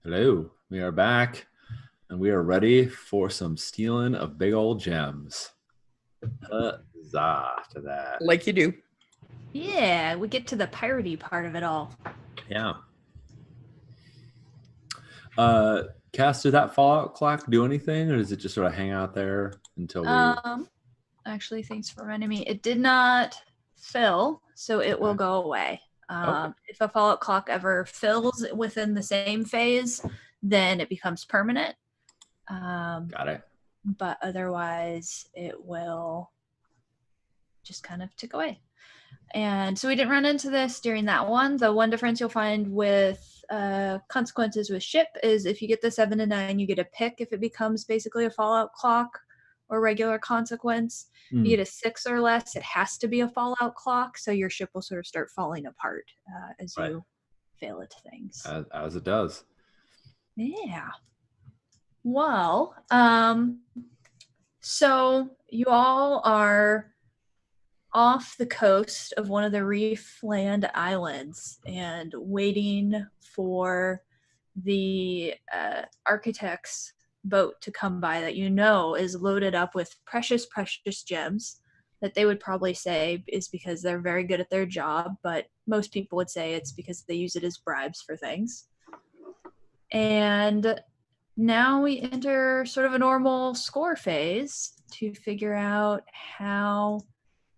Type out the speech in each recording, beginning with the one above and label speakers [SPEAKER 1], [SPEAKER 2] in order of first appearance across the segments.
[SPEAKER 1] Hello, we are back and we are ready for some stealing of big old gems. Huzzah to that.
[SPEAKER 2] Like you do.
[SPEAKER 3] Yeah, we get to the piratey part of it all.
[SPEAKER 1] Yeah. Cass, did that Fallout clock do anything or does it just sort of hang out there until we.
[SPEAKER 3] Actually, thanks for reminding me. It did not fill, so it will go away.
[SPEAKER 1] Okay.
[SPEAKER 3] If a Fallout clock ever fills within the same phase, then it becomes permanent.
[SPEAKER 1] Got it.
[SPEAKER 3] But otherwise, it will just kind of tick away. And so we didn't run into this during that one. The one difference you'll find with consequences with ship is if you get the 7 to 9, you get a pick if it becomes basically a Fallout clock or regular consequence. You get a 6 or less, it has to be a Fallout clock, so your ship will sort of start falling apart as you fail at things.
[SPEAKER 1] As it does.
[SPEAKER 3] Yeah. Well, so you all are off the coast of one of the Reefland Islands and waiting for the architect's boat to come by that you know is loaded up with precious gems that they would probably say is because they're very good at their job, but most people would say it's because they use it as bribes for things. And now we enter sort of a normal score phase to figure out how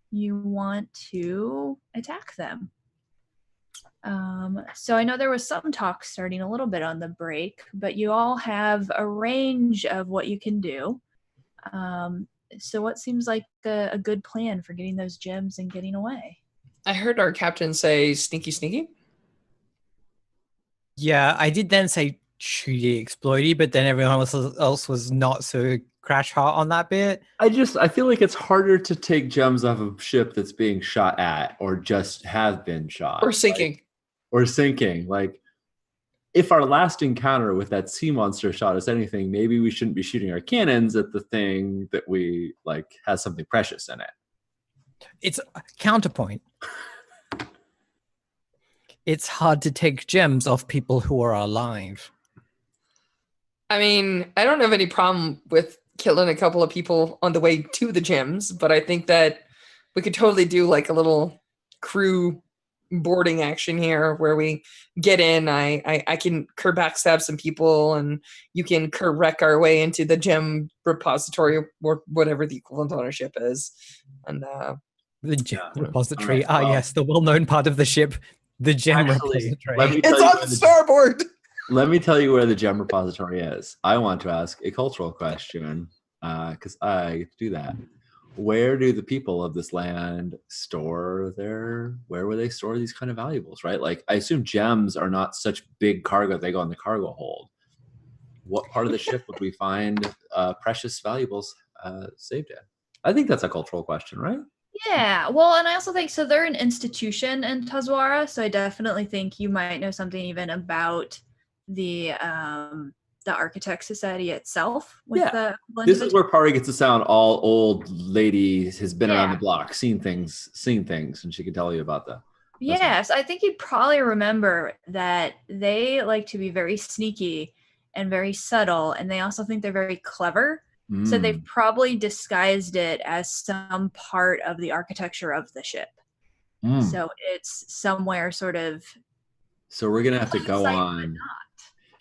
[SPEAKER 3] you want to attack them. So I know there was some talk starting a little bit on the break, but you all have a range of what you can do. So what seems like a good plan for getting those gems and getting away?
[SPEAKER 2] I heard our captain say sneaky, sneaky.
[SPEAKER 4] Yeah, I did then say shooty, exploity, but then everyone else was not so crash hot on that bit.
[SPEAKER 1] I feel like it's harder to take gems off a ship that's being shot at or just has been shot.
[SPEAKER 2] Or sinking.
[SPEAKER 1] Like, if our last encounter with that sea monster shot us anything, maybe we shouldn't be shooting our cannons at the thing that we like has something precious in it.
[SPEAKER 4] It's counterpoint. It's hard to take gems off people who are alive.
[SPEAKER 2] I mean, I don't have any problem with killing a couple of people on the way to the gems, but I think that we could totally do like a little crew boarding action here where we get in. I can backstab some people and you can wreck our way into the gem repository or whatever the equivalent on a ship is. And
[SPEAKER 4] the gem repository. Right, yes, the well-known part of the ship, the gem repository.
[SPEAKER 2] It's on the starboard.
[SPEAKER 1] Let me tell you where the gem repository is. I want to ask a cultural question because I get to do that. Where do the people of this land store where would they store these kind of valuables, right? Like, I assume gems are not such big cargo they go in the cargo hold. What part of the ship would we find precious valuables saved in? I think that's a cultural question, right?
[SPEAKER 3] Yeah, well, and I also think, so they're an institution in Tazwara, so I definitely think you might know something even about the Architect Society itself.
[SPEAKER 1] This is where Pari gets to sound all old lady, has been around the block, seen things, and she can tell you about them.
[SPEAKER 3] Yes, I think you'd probably remember that they like to be very sneaky and very subtle, and they also think they're very clever. So they've probably disguised it as some part of the architecture of the ship. So it's somewhere sort of.
[SPEAKER 1] So we're gonna have to go on.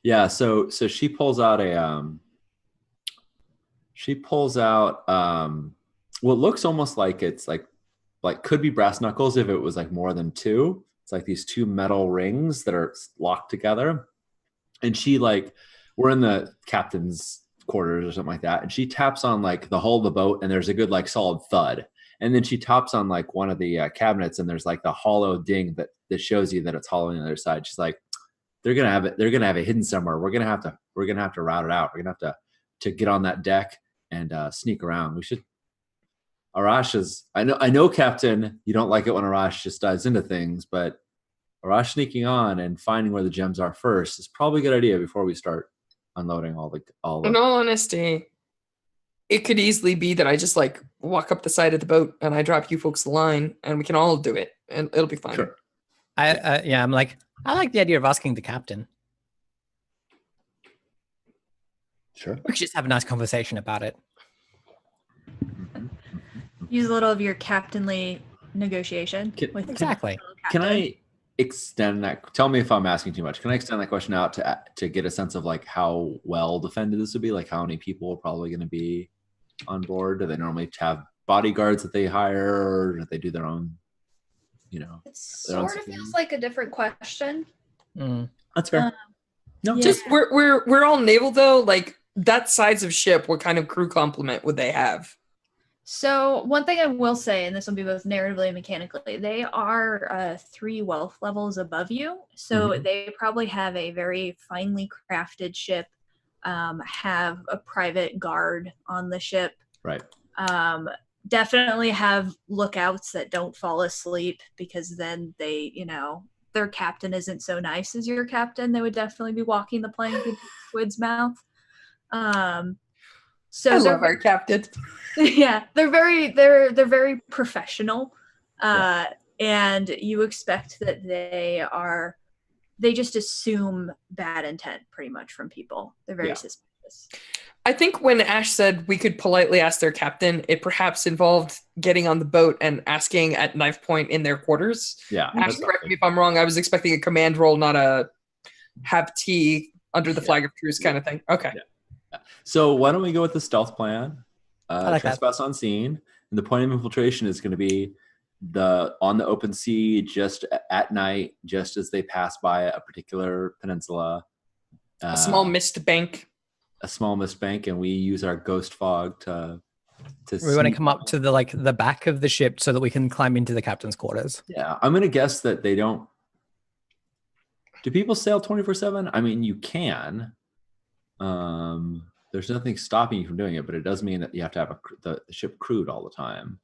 [SPEAKER 1] Yeah. So she pulls out what looks almost like it's like could be brass knuckles if it was like more than two. It's like these two metal rings that are locked together, and we're in the captain's quarters or something like that, and she taps on like the hull of the boat, and there's a good like solid thud, and then she taps on like one of the cabinets, and there's like the hollow ding that shows you that it's hollow on the other side. She's like, they're gonna have it hidden somewhere. We're gonna have to route it out. We're gonna have to get on that deck and sneak around. We should. Arash is. I know, Captain. You don't like it when Arash just dives into things, but Arash sneaking on and finding where the gems are first is probably a good idea before we start unloading all the.
[SPEAKER 2] In all honesty, it could easily be that I just like walk up the side of the boat and I drop you folks the line, and we can all do it, and it'll be fine.
[SPEAKER 1] Sure.
[SPEAKER 4] I'm like, I like the idea of asking the captain.
[SPEAKER 1] Sure.
[SPEAKER 4] We could just have a nice conversation about it.
[SPEAKER 3] Use a little of your captainly negotiation. With
[SPEAKER 4] Exactly.
[SPEAKER 1] Can I extend that? Tell me if I'm asking too much. Can I extend that question out to get a sense of like how well defended this would be? Like how many people are probably going to be on board? Do they normally have bodyguards that they hire, or do they do their own? You know,
[SPEAKER 3] It
[SPEAKER 1] their own
[SPEAKER 3] sort of
[SPEAKER 1] security?
[SPEAKER 3] feels like a different question.
[SPEAKER 1] That's fair.
[SPEAKER 3] Um,
[SPEAKER 1] No,
[SPEAKER 3] yeah.
[SPEAKER 2] Just we're all naval though. Like that size of ship, what kind of crew complement would they have?
[SPEAKER 3] So one thing I will say, and this will be both narratively and mechanically, they are 3 wealth levels above you. So they probably have a very finely crafted ship, have a private guard on the ship.
[SPEAKER 1] right.
[SPEAKER 3] Definitely have lookouts that don't fall asleep, because then they, their captain isn't so nice as your captain. They would definitely be walking the plank in Squid's mouth. So
[SPEAKER 2] I
[SPEAKER 3] they're
[SPEAKER 2] love our captain.
[SPEAKER 3] yeah, they're very professional, and you expect that they just assume bad intent pretty much from people. They're very suspicious.
[SPEAKER 2] I think when Ash said we could politely ask their captain, it perhaps involved getting on the boat and asking at knife point in their quarters.
[SPEAKER 1] Yeah.
[SPEAKER 2] Ash, correct me if I'm wrong. I was expecting a command role, not a have tea under the flag of truce kind of thing. Okay.
[SPEAKER 1] Yeah. So why don't we go with the stealth plan?
[SPEAKER 4] like that.
[SPEAKER 1] Trespass on scene. And the point of infiltration is going to be on the open sea, just at night, just as they pass by a particular peninsula.
[SPEAKER 2] A small mist bank.
[SPEAKER 1] A small mist bank, and we use our ghost fog to
[SPEAKER 4] We want to come up to the back of the ship so that we can climb into the captain's quarters.
[SPEAKER 1] Yeah, I'm going to guess that they don't. Do people sail 24/7? I mean, you can. There's nothing stopping you from doing it, but it does mean that you have to have the ship crewed all the time.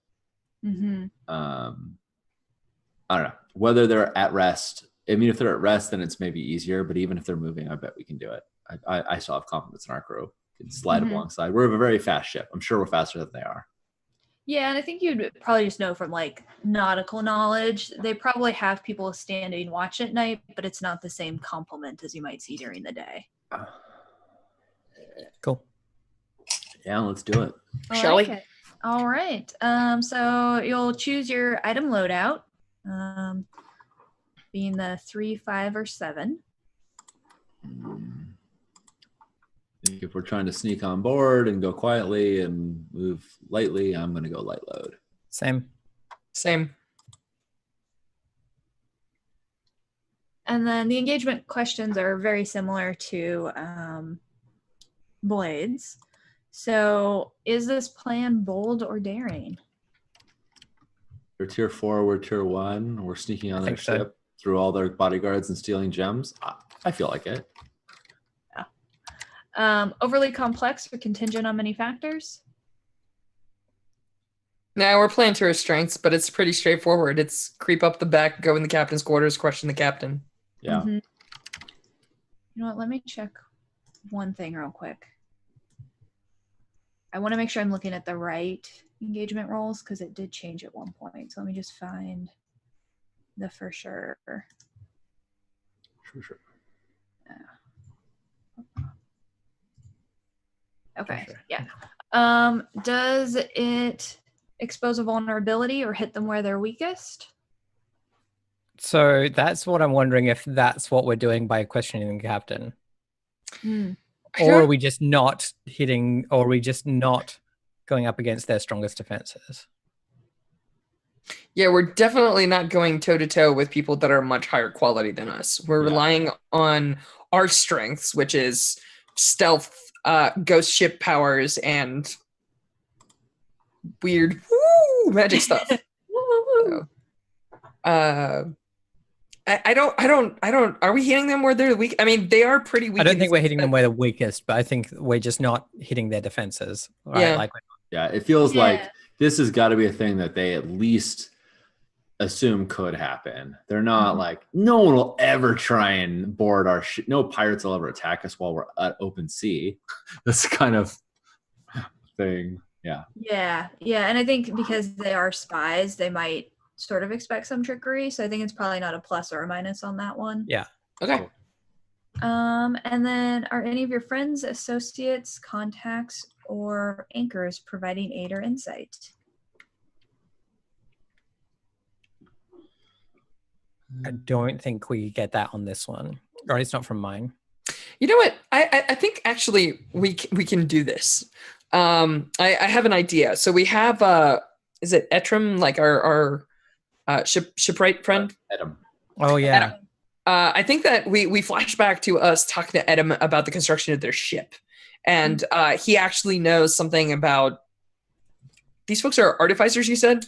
[SPEAKER 1] I don't know whether they're at rest. I mean, if they're at rest, then it's maybe easier. But even if they're moving, I bet we can do it. I still have confidence in our crew. We can slide alongside. We're a very fast ship. I'm sure we're faster than they are.
[SPEAKER 3] Yeah, and I think you'd probably just know from like nautical knowledge, they probably have people standing watch at night, but it's not the same complement as you might see during the day.
[SPEAKER 4] Cool.
[SPEAKER 1] Yeah, let's do it.
[SPEAKER 2] Shall we?
[SPEAKER 3] Okay. All right. So you'll choose your item loadout, being the 3, 5, or 7.
[SPEAKER 1] If we're trying to sneak on board and go quietly and move lightly, I'm going to go light load.
[SPEAKER 4] Same.
[SPEAKER 3] And then the engagement questions are very similar to Blades. So is this plan bold or daring?
[SPEAKER 1] They're tier 4, we're tier 1. We're sneaking on their ship through all their bodyguards and stealing gems. I feel like it.
[SPEAKER 3] Overly complex or contingent on many factors?
[SPEAKER 2] Now we're playing to our strengths, but it's pretty straightforward. It's creep up the back, go in the captain's quarters, question the captain.
[SPEAKER 1] Yeah.
[SPEAKER 3] You know what? Let me check one thing real quick. I want to make sure I'm looking at the right engagement roles because it did change at one point. So let me just find the for sure.
[SPEAKER 1] Sure.
[SPEAKER 3] Okay.
[SPEAKER 1] Sure.
[SPEAKER 3] Yeah. Does it expose a vulnerability or hit them where they're weakest?
[SPEAKER 4] So that's what I'm wondering, if that's what we're doing by questioning the captain. Or are we just not hitting, or are we just not going up against their strongest defenses?
[SPEAKER 2] Yeah, we're definitely not going toe-to-toe with people that are much higher quality than us. We're relying on our strengths, which is stealth, ghost ship powers, and weird magic stuff. So, I don't. Are we hitting them where they're weak? I mean, they are pretty weak.
[SPEAKER 4] I don't think we're hitting them where they're weakest, but I think we're just not hitting their defenses. Right?
[SPEAKER 2] Yeah.
[SPEAKER 1] It feels like this has got to be a thing that they at least assume could happen. They're not like, no one will ever try and board our ship. No pirates will ever attack us while we're at open sea. This kind of thing. Yeah.
[SPEAKER 3] And I think because they are spies, they might sort of expect some trickery. So I think it's probably not a plus or a minus on that one.
[SPEAKER 4] Yeah.
[SPEAKER 2] Okay.
[SPEAKER 3] And then are any of your friends, associates, contacts, or anchors providing aid or insight?
[SPEAKER 4] I don't think we get that on this one, or it's not from mine.
[SPEAKER 2] You know what? I think actually we can do this. I have an idea. So we have is it Etrim, like our shipwright friend?
[SPEAKER 1] Edom.
[SPEAKER 4] Oh yeah.
[SPEAKER 2] Edom. I think that we flash back to us talking to Edom about the construction of their ship, and he actually knows something about these folks. Are artificers, you said?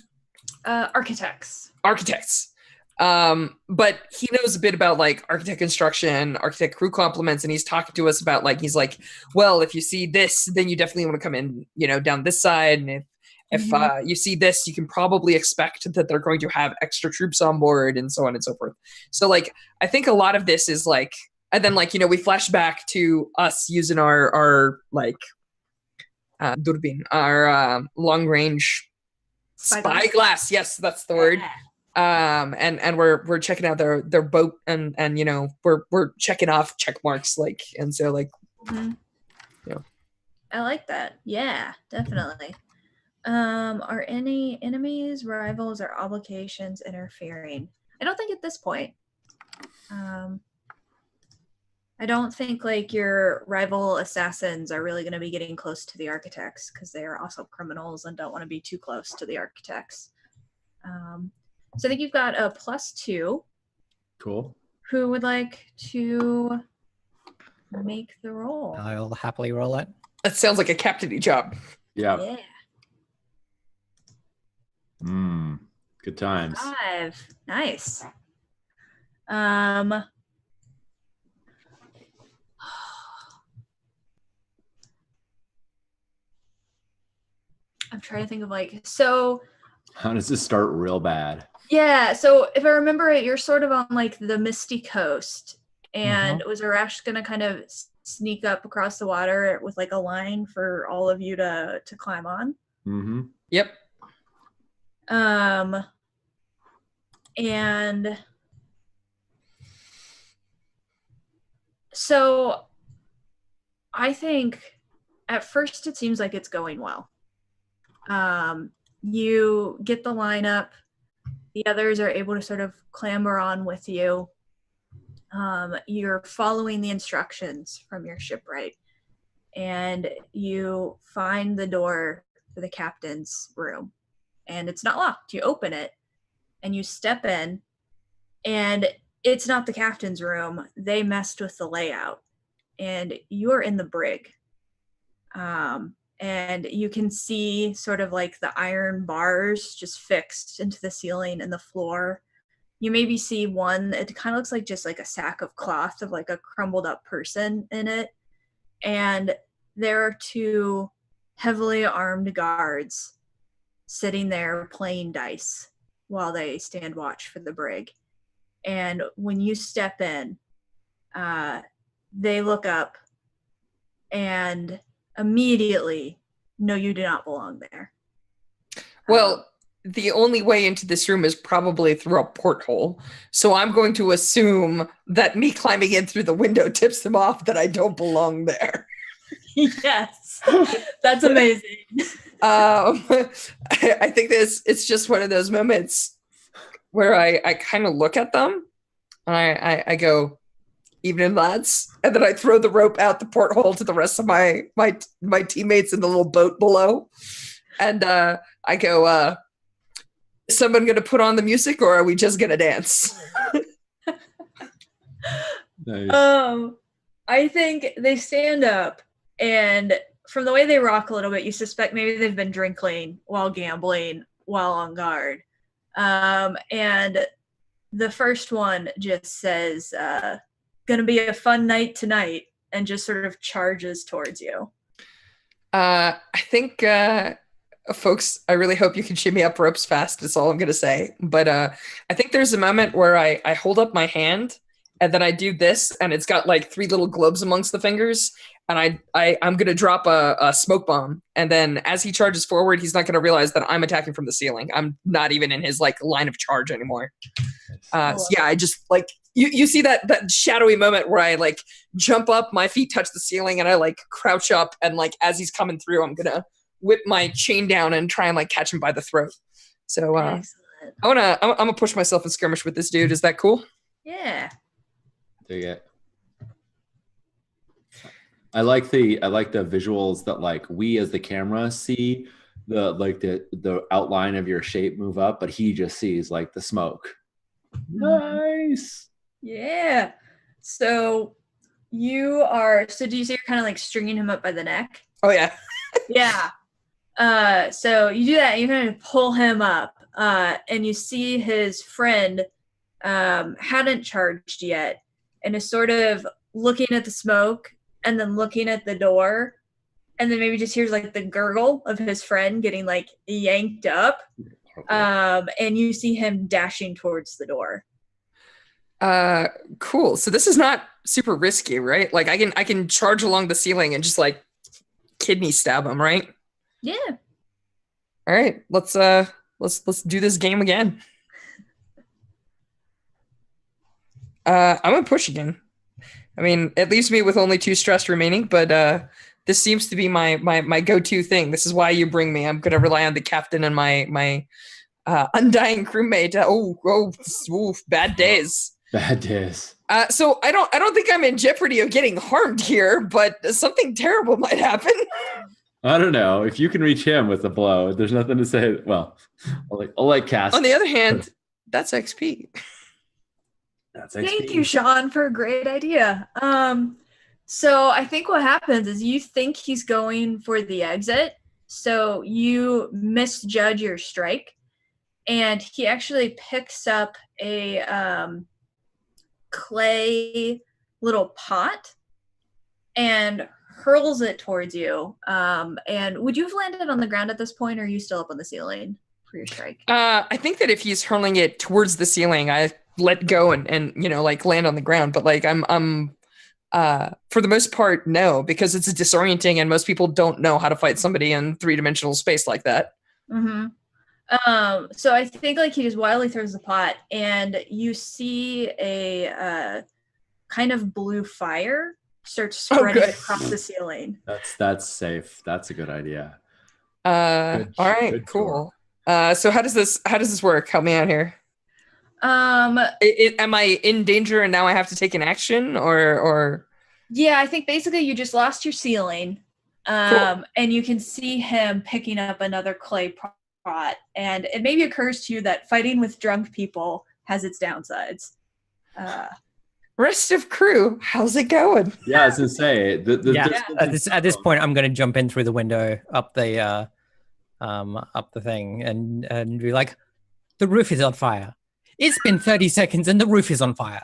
[SPEAKER 3] Architects.
[SPEAKER 2] Architects. But he knows a bit about like architect construction, architect crew complements, and he's talking to us about like, he's like, well, if you see this, then you definitely want to come in, down this side. And if you see this, you can probably expect that they're going to have extra troops on board and so on and so forth. So like, I think a lot of this is like, and then like, we flash back to us using our like, durbin, our long range spyglass. Yes, that's the word. And we're checking out their boat and we're checking off check marks, like, and so like,
[SPEAKER 3] I like that. Yeah, definitely. Are any enemies, rivals, or obligations interfering? I don't think at this point. I don't think like your rival assassins are really going to be getting close to the architects because they are also criminals and don't want to be too close to the architects. So I think you've got a +2.
[SPEAKER 1] Cool.
[SPEAKER 3] Who would like to make the roll?
[SPEAKER 4] I'll happily roll it.
[SPEAKER 2] That sounds like a captainy job.
[SPEAKER 1] Yeah. Good times.
[SPEAKER 3] 5. Nice. I'm trying to think of like, so
[SPEAKER 1] how does this start real bad?
[SPEAKER 3] Yeah, so if I remember it, you're sort of on like the Misty Coast, and was Arash gonna kind of sneak up across the water with like a line for all of you to climb on?
[SPEAKER 1] Mm-hmm.
[SPEAKER 2] Yep.
[SPEAKER 3] And so I think at first it seems like it's going well. You get the lineup. The others are able to sort of clamber on with you. You're following the instructions from your shipwright, and you find the door for the captain's room, and it's not locked. You open it, and you step in, and it's not the captain's room. They messed with the layout, and you're in the brig. And you can see sort of like the iron bars just fixed into the ceiling and the floor. You maybe see one, it kind of looks like just like a sack of cloth of like a crumbled up person in it. And there are 2 heavily armed guards sitting there playing dice while they stand watch for the brig. And when you step in, they look up and immediately know you do not belong there.
[SPEAKER 2] Well, the only way into this room is probably through a porthole. So I'm going to assume that me climbing in through the window tips them off that I don't belong there.
[SPEAKER 3] Yes, that's amazing.
[SPEAKER 2] I think it's just one of those moments where I kind of look at them and I go, evening, lads. And then I throw the rope out the porthole to the rest of my teammates in the little boat below. And I go, is someone going to put on the music or are we just going to dance?
[SPEAKER 1] Nice.
[SPEAKER 3] I think they stand up, and from the way they rock a little bit, you suspect maybe they've been drinking while gambling while on guard. And the first one just says, gonna be a fun night tonight, and just sort of charges towards you.
[SPEAKER 2] I think folks, I really hope you can shimmy up ropes fast. That's all I'm gonna say. But I think there's a moment where I hold up my hand and then I do this, and it's got like 3 little globes amongst the fingers, and I'm gonna drop a smoke bomb, and then as he charges forward, he's not gonna realize that I'm attacking from the ceiling. I'm not even in his like line of charge anymore. So yeah, I just like you see that shadowy moment where I like jump up, my feet touch the ceiling, and I like crouch up, and like as he's coming through, I'm gonna whip my chain down and try and like catch him by the throat. So I'm gonna push myself and skirmish with this dude. Is that cool?
[SPEAKER 3] Yeah.
[SPEAKER 1] Dig it. I like the visuals that like we as the camera see the outline of your shape move up, but he just sees like the smoke. Nice.
[SPEAKER 3] Yeah. So do you see you're kind of like stringing him up by the neck?
[SPEAKER 2] Oh yeah.
[SPEAKER 3] Yeah. So you do that, you kind of pull him up, and you see his friend hadn't charged yet and is sort of looking at the smoke and then looking at the door, and then maybe just hears like the gurgle of his friend getting like yanked up. And you see him dashing towards the door.
[SPEAKER 2] Cool. So this is not super risky, right? Like I can charge along the ceiling and just like kidney stab him, right?
[SPEAKER 3] Yeah.
[SPEAKER 2] All right. Let's do this game again. I'm gonna push again. I mean, it leaves me with only 2 stress remaining, but this seems to be my go-to thing. This is why you bring me. I'm gonna rely on the captain and my undying crewmate. Bad days.
[SPEAKER 1] Bad days.
[SPEAKER 2] So I don't think I'm in jeopardy of getting harmed here, but something terrible might happen.
[SPEAKER 1] I don't know. If you can reach him with a blow, there's nothing to say. Well, I'll like cast.
[SPEAKER 2] On the other hand, that's XP.
[SPEAKER 1] That's XP.
[SPEAKER 3] Thank you, Sean, for a great idea. So I think what happens is you think he's going for the exit, so you misjudge your strike, and he actually picks up a clay little pot and hurls it towards you. And would you have landed on the ground at this point, or are you still up on the ceiling for your strike?
[SPEAKER 2] I think that if he's hurling it towards the ceiling, I let go and like land on the ground. But like I'm for the most part, no, because it's disorienting and most people don't know how to fight somebody in 3-dimensional space like that.
[SPEAKER 3] Mm-hmm. So I think like he just wildly throws the pot, and you see a kind of blue fire start spreading across the ceiling.
[SPEAKER 1] That's safe. That's a good idea.
[SPEAKER 2] All right, cool. So how does this work? Help me out here. Am I in danger and now I have to take an action, or?
[SPEAKER 3] Yeah, I think basically you just lost your ceiling,
[SPEAKER 2] Cool.
[SPEAKER 3] And you can see him picking up another clay pot, and it maybe occurs to you that fighting with drunk people has its downsides.
[SPEAKER 2] Rest of crew, how's it going?
[SPEAKER 1] Yeah, I was gonna say.
[SPEAKER 4] At this point, I'm going to jump in through the window up the thing and be like, the roof is on fire. It's been 30 seconds and the roof is on fire.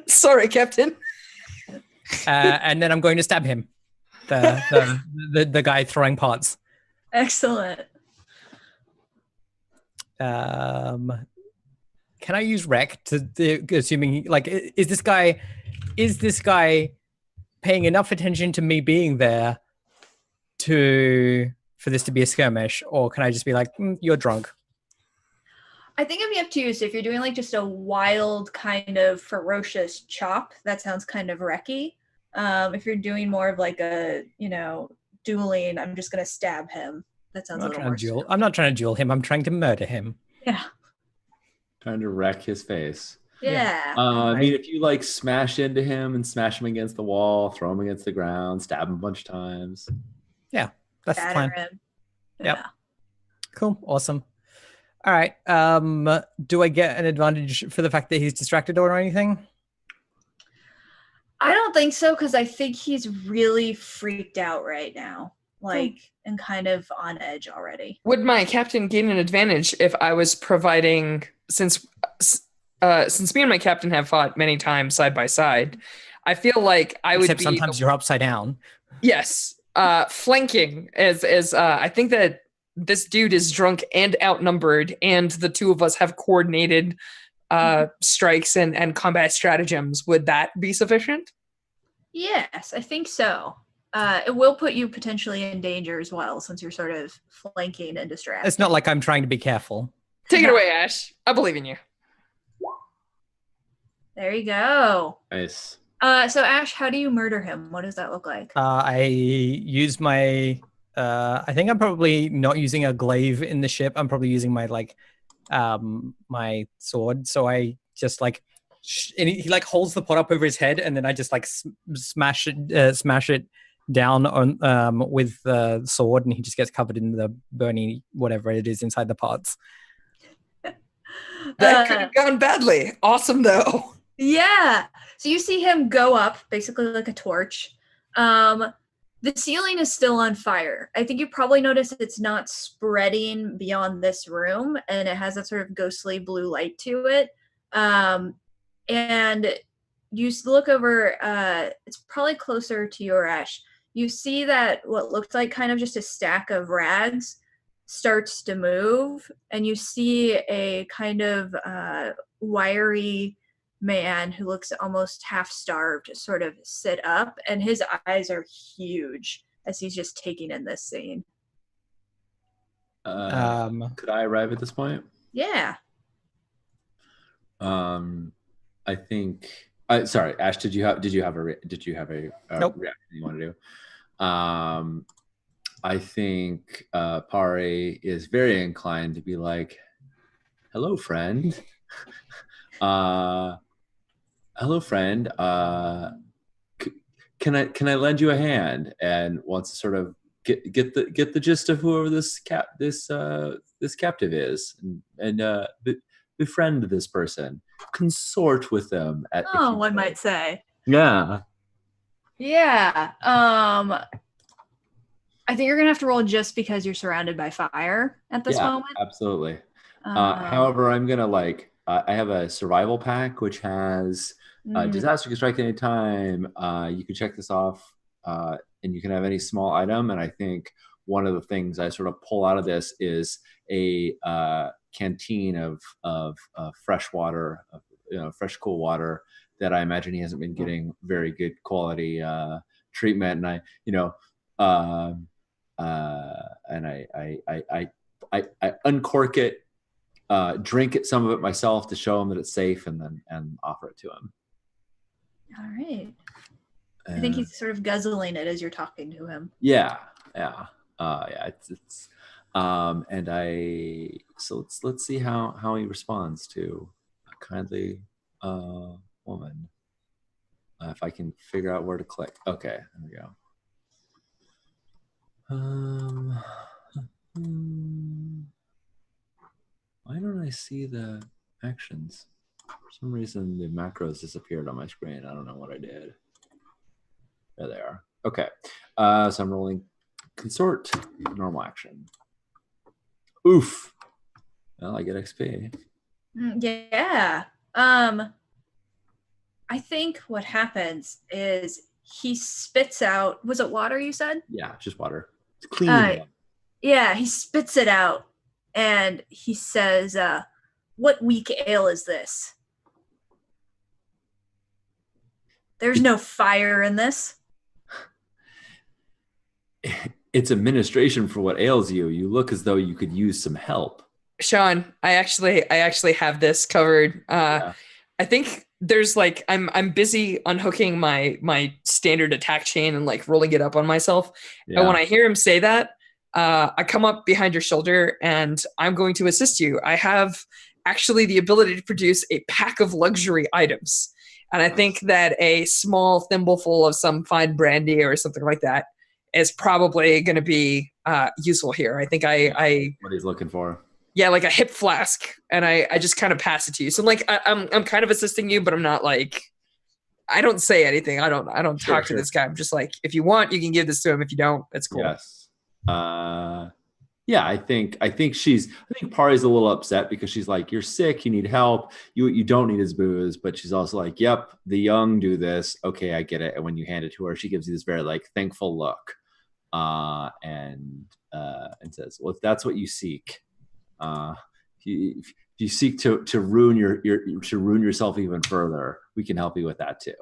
[SPEAKER 2] Sorry, Captain.
[SPEAKER 4] And then I'm going to stab him, the guy throwing pots.
[SPEAKER 3] Excellent.
[SPEAKER 4] Can I use rec assuming like is this guy paying enough attention to me being there for this to be a skirmish, or can I just be like, you're drunk?
[SPEAKER 3] I think it'd be up to you. So if you're doing like just a wild kind of ferocious chop, that sounds kind of wrecky. If you're doing more of like a, dueling, I'm just going to stab him. That sounds a little worse.
[SPEAKER 4] I'm not trying to duel him. I'm trying to murder him.
[SPEAKER 3] Yeah.
[SPEAKER 1] Trying to wreck his face.
[SPEAKER 3] Yeah.
[SPEAKER 1] I mean, if you like smash into him and smash him against the wall, throw him against the ground, stab him a bunch of times.
[SPEAKER 4] Yeah, that's the plan.
[SPEAKER 3] Him.
[SPEAKER 4] Yep.
[SPEAKER 3] Yeah.
[SPEAKER 4] Cool. Awesome. All right. Do I get an advantage for the fact that he's distracted or anything?
[SPEAKER 3] I don't think so, because I think he's really freaked out right now, and kind of on edge already.
[SPEAKER 2] Would my captain gain an advantage if I was providing, since me and my captain have fought many times side by side, I feel like I would
[SPEAKER 4] Except sometimes you're upside down.
[SPEAKER 2] Yes. Flanking is I think that this dude is drunk and outnumbered, and the two of us have coordinated strikes and combat stratagems. Would that be sufficient?
[SPEAKER 3] Yes, I think so. It will put you potentially in danger as well, since you're sort of flanking and distracted.
[SPEAKER 4] It's not like I'm trying to be careful.
[SPEAKER 2] Take it away, Ash. I believe in you.
[SPEAKER 3] There you go.
[SPEAKER 1] Nice.
[SPEAKER 3] So Ash, how do you murder him? What does that look like?
[SPEAKER 4] I use my. I think I'm probably not using a glaive in the ship. I'm probably using my my sword. So I just like, and he like holds the pot up over his head, and then I just like smash it down on with the sword, and he just gets covered in the burning whatever it is inside the pots.
[SPEAKER 2] That could have gone badly. Awesome though.
[SPEAKER 3] Yeah. So you see him go up, basically like a torch. The ceiling is still on fire. I think you probably noticed it's not spreading beyond this room, and it has that sort of ghostly blue light to it. And you look over, it's probably closer to your Ash. You see that what looked like kind of just a stack of rags starts to move, and you see a kind of wiry man who looks almost half starved sort of sit up, and his eyes are huge as he's just taking in this scene.
[SPEAKER 1] Could I arrive at this point?
[SPEAKER 3] Yeah.
[SPEAKER 1] I think. Sorry, Ash. Did you have a
[SPEAKER 4] Nope.
[SPEAKER 1] reaction you want to do? I think Pari is very inclined to be like, "Hello, friend. Hello, friend. Can I lend you a hand?" And wants to sort of get the gist of whoever this captive is, and befriend this person, consort with them.
[SPEAKER 3] One might say.
[SPEAKER 1] Yeah.
[SPEAKER 3] Yeah. I think you're gonna have to roll just because you're surrounded by fire at this moment.
[SPEAKER 1] Absolutely. However, I'm gonna I have a survival pack which has disaster can strike at any time. You can check this off, and you can have any small item. And I think one of the things I sort of pull out of this is a canteen of fresh water, fresh cool water that I imagine he hasn't been getting very good quality treatment. And I uncork it, drink it, some of it myself, to show him that it's safe, and offer it to him.
[SPEAKER 3] All right. I think he's sort of guzzling it as you're talking to him.
[SPEAKER 1] Yeah. It's so let's see how he responds to a kindly woman. If I can figure out where to click. Okay, there we go. Why don't I see the actions? For some reason, the macros disappeared on my screen. I don't know what I did. There they are. Okay, so I'm rolling consort, normal action. Oof. Well, I get XP.
[SPEAKER 3] Yeah. I think what happens is he spits out, was it water you said?
[SPEAKER 1] Yeah, just water. It's clean.
[SPEAKER 3] Yeah, he spits it out and he says, "What weak ale is this? There's no fire in this."
[SPEAKER 1] It's administration for what ails you. You look as though you could use some help.
[SPEAKER 2] Sean, I actually have this covered. I think there's I'm busy unhooking my standard attack chain and rolling it up on myself. Yeah. And when I hear him say that, I come up behind your shoulder and I'm going to assist you. I have actually the ability to produce a pack of luxury items. And I think that a small thimbleful of some fine brandy or something like that is probably going to be useful here. I think
[SPEAKER 1] what he's looking for.
[SPEAKER 2] Yeah, like a hip flask, and I just kind of pass it to you. So I'm kind of assisting you, but I'm not I don't say anything. I don't talk to this guy. I'm just if you want, you can give this to him. If you don't, that's cool.
[SPEAKER 1] Yes. Yeah, I think Pari's a little upset because she's like, "You're sick. You need help. You don't need his booze." But she's also like, "Yep, the young do this. Okay, I get it." And when you hand it to her, she gives you this very thankful look, and says, "Well, if that's what you seek, if you seek to ruin yourself even further, we can help you with that too."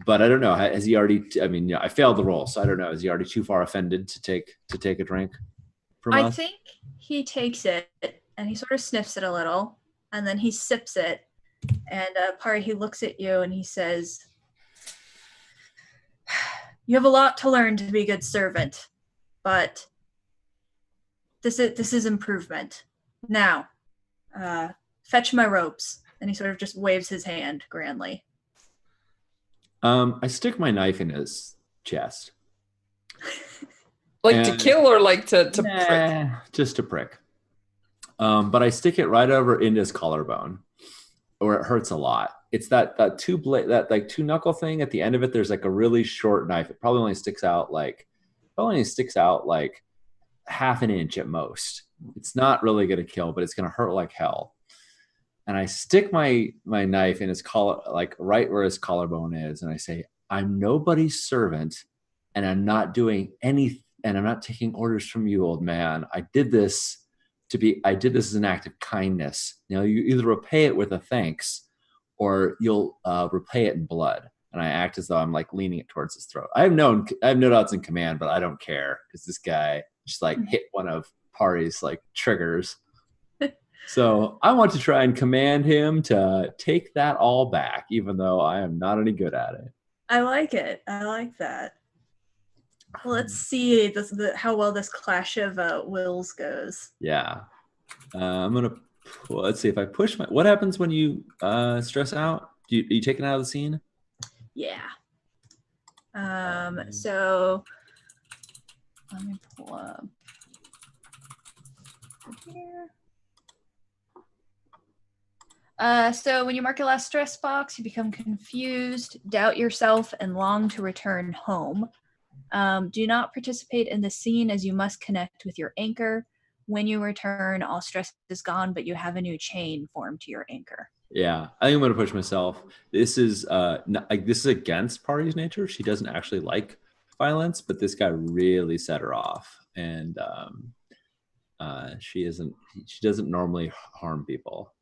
[SPEAKER 1] But I don't know. Has he already? I mean, I failed the roll, so I don't know. Is he already too far offended to take a drink from us?
[SPEAKER 3] I think he takes it and he sort of sniffs it a little, and then he sips it. And Pari, he looks at you and he says, "You have a lot to learn to be a good servant, but this is improvement. Now, fetch my ropes." And he sort of just waves his hand grandly.
[SPEAKER 1] I stick my knife in his chest.
[SPEAKER 2] To kill or like to prick?
[SPEAKER 1] Just to prick. But I stick it right over into his collarbone, or it hurts a lot. It's that two knuckle thing at the end of it. There's like a really short knife. It probably only sticks out like half an inch at most. It's not really going to kill, but it's going to hurt like hell. And I stick my knife in his collar, like right where his collarbone is, and I say, "I'm nobody's servant, and I'm not doing any, and I'm not taking orders from you, old man. I did this as an act of kindness. You either repay it with a thanks, or you'll repay it in blood." And I act as though I'm like leaning it towards his throat. I have no doubts in command, but I don't care because this guy just like hit one of Pari's like triggers. So I want to try and command him to take that all back, even though I am not any good at it.
[SPEAKER 3] I like it. I like that. Well, let's see how well this clash of wills goes.
[SPEAKER 1] Yeah. Let's see if I push what happens when you stress out? Are you taken out of the scene?
[SPEAKER 3] Yeah. So let me pull up here. So when you mark your last stress box, you become confused, doubt yourself, and long to return home. Do not participate in the scene as you must connect with your anchor. When you return, all stress is gone, but you have a new chain formed to your anchor.
[SPEAKER 1] Yeah, I think I'm going to push myself. This is this is against Pari's nature. She doesn't actually like violence, but this guy really set her off, and she doesn't normally harm people.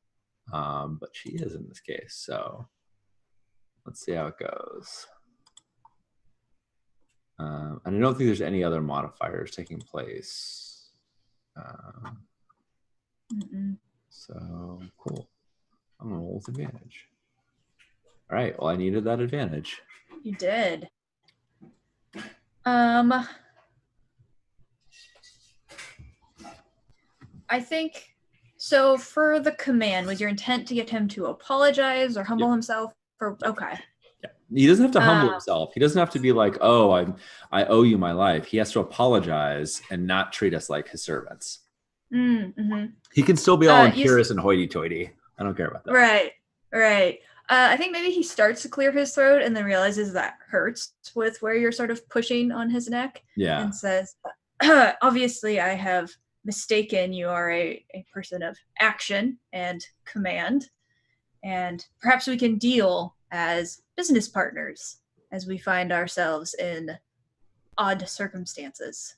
[SPEAKER 1] But she is in this case, so let's see how it goes. And I don't think there's any other modifiers taking place. So cool. I'm gonna roll with advantage. All right. Well, I needed that advantage.
[SPEAKER 3] You did. I think. So for the command, was your intent to get him to apologize or humble himself? Okay.
[SPEAKER 1] Yeah. He doesn't have to humble himself. He doesn't have to be like, "Oh, I owe you my life." He has to apologize and not treat us like his servants.
[SPEAKER 3] Mm-hmm.
[SPEAKER 1] He can still be all imperious and hoity-toity. I don't care about that.
[SPEAKER 3] Right. I think maybe he starts to clear his throat and then realizes that hurts with where you're sort of pushing on his neck.
[SPEAKER 1] Yeah.
[SPEAKER 3] And says, "Obviously, I have mistaken. You are a person of action and command, and perhaps we can deal as business partners as we find ourselves in odd circumstances."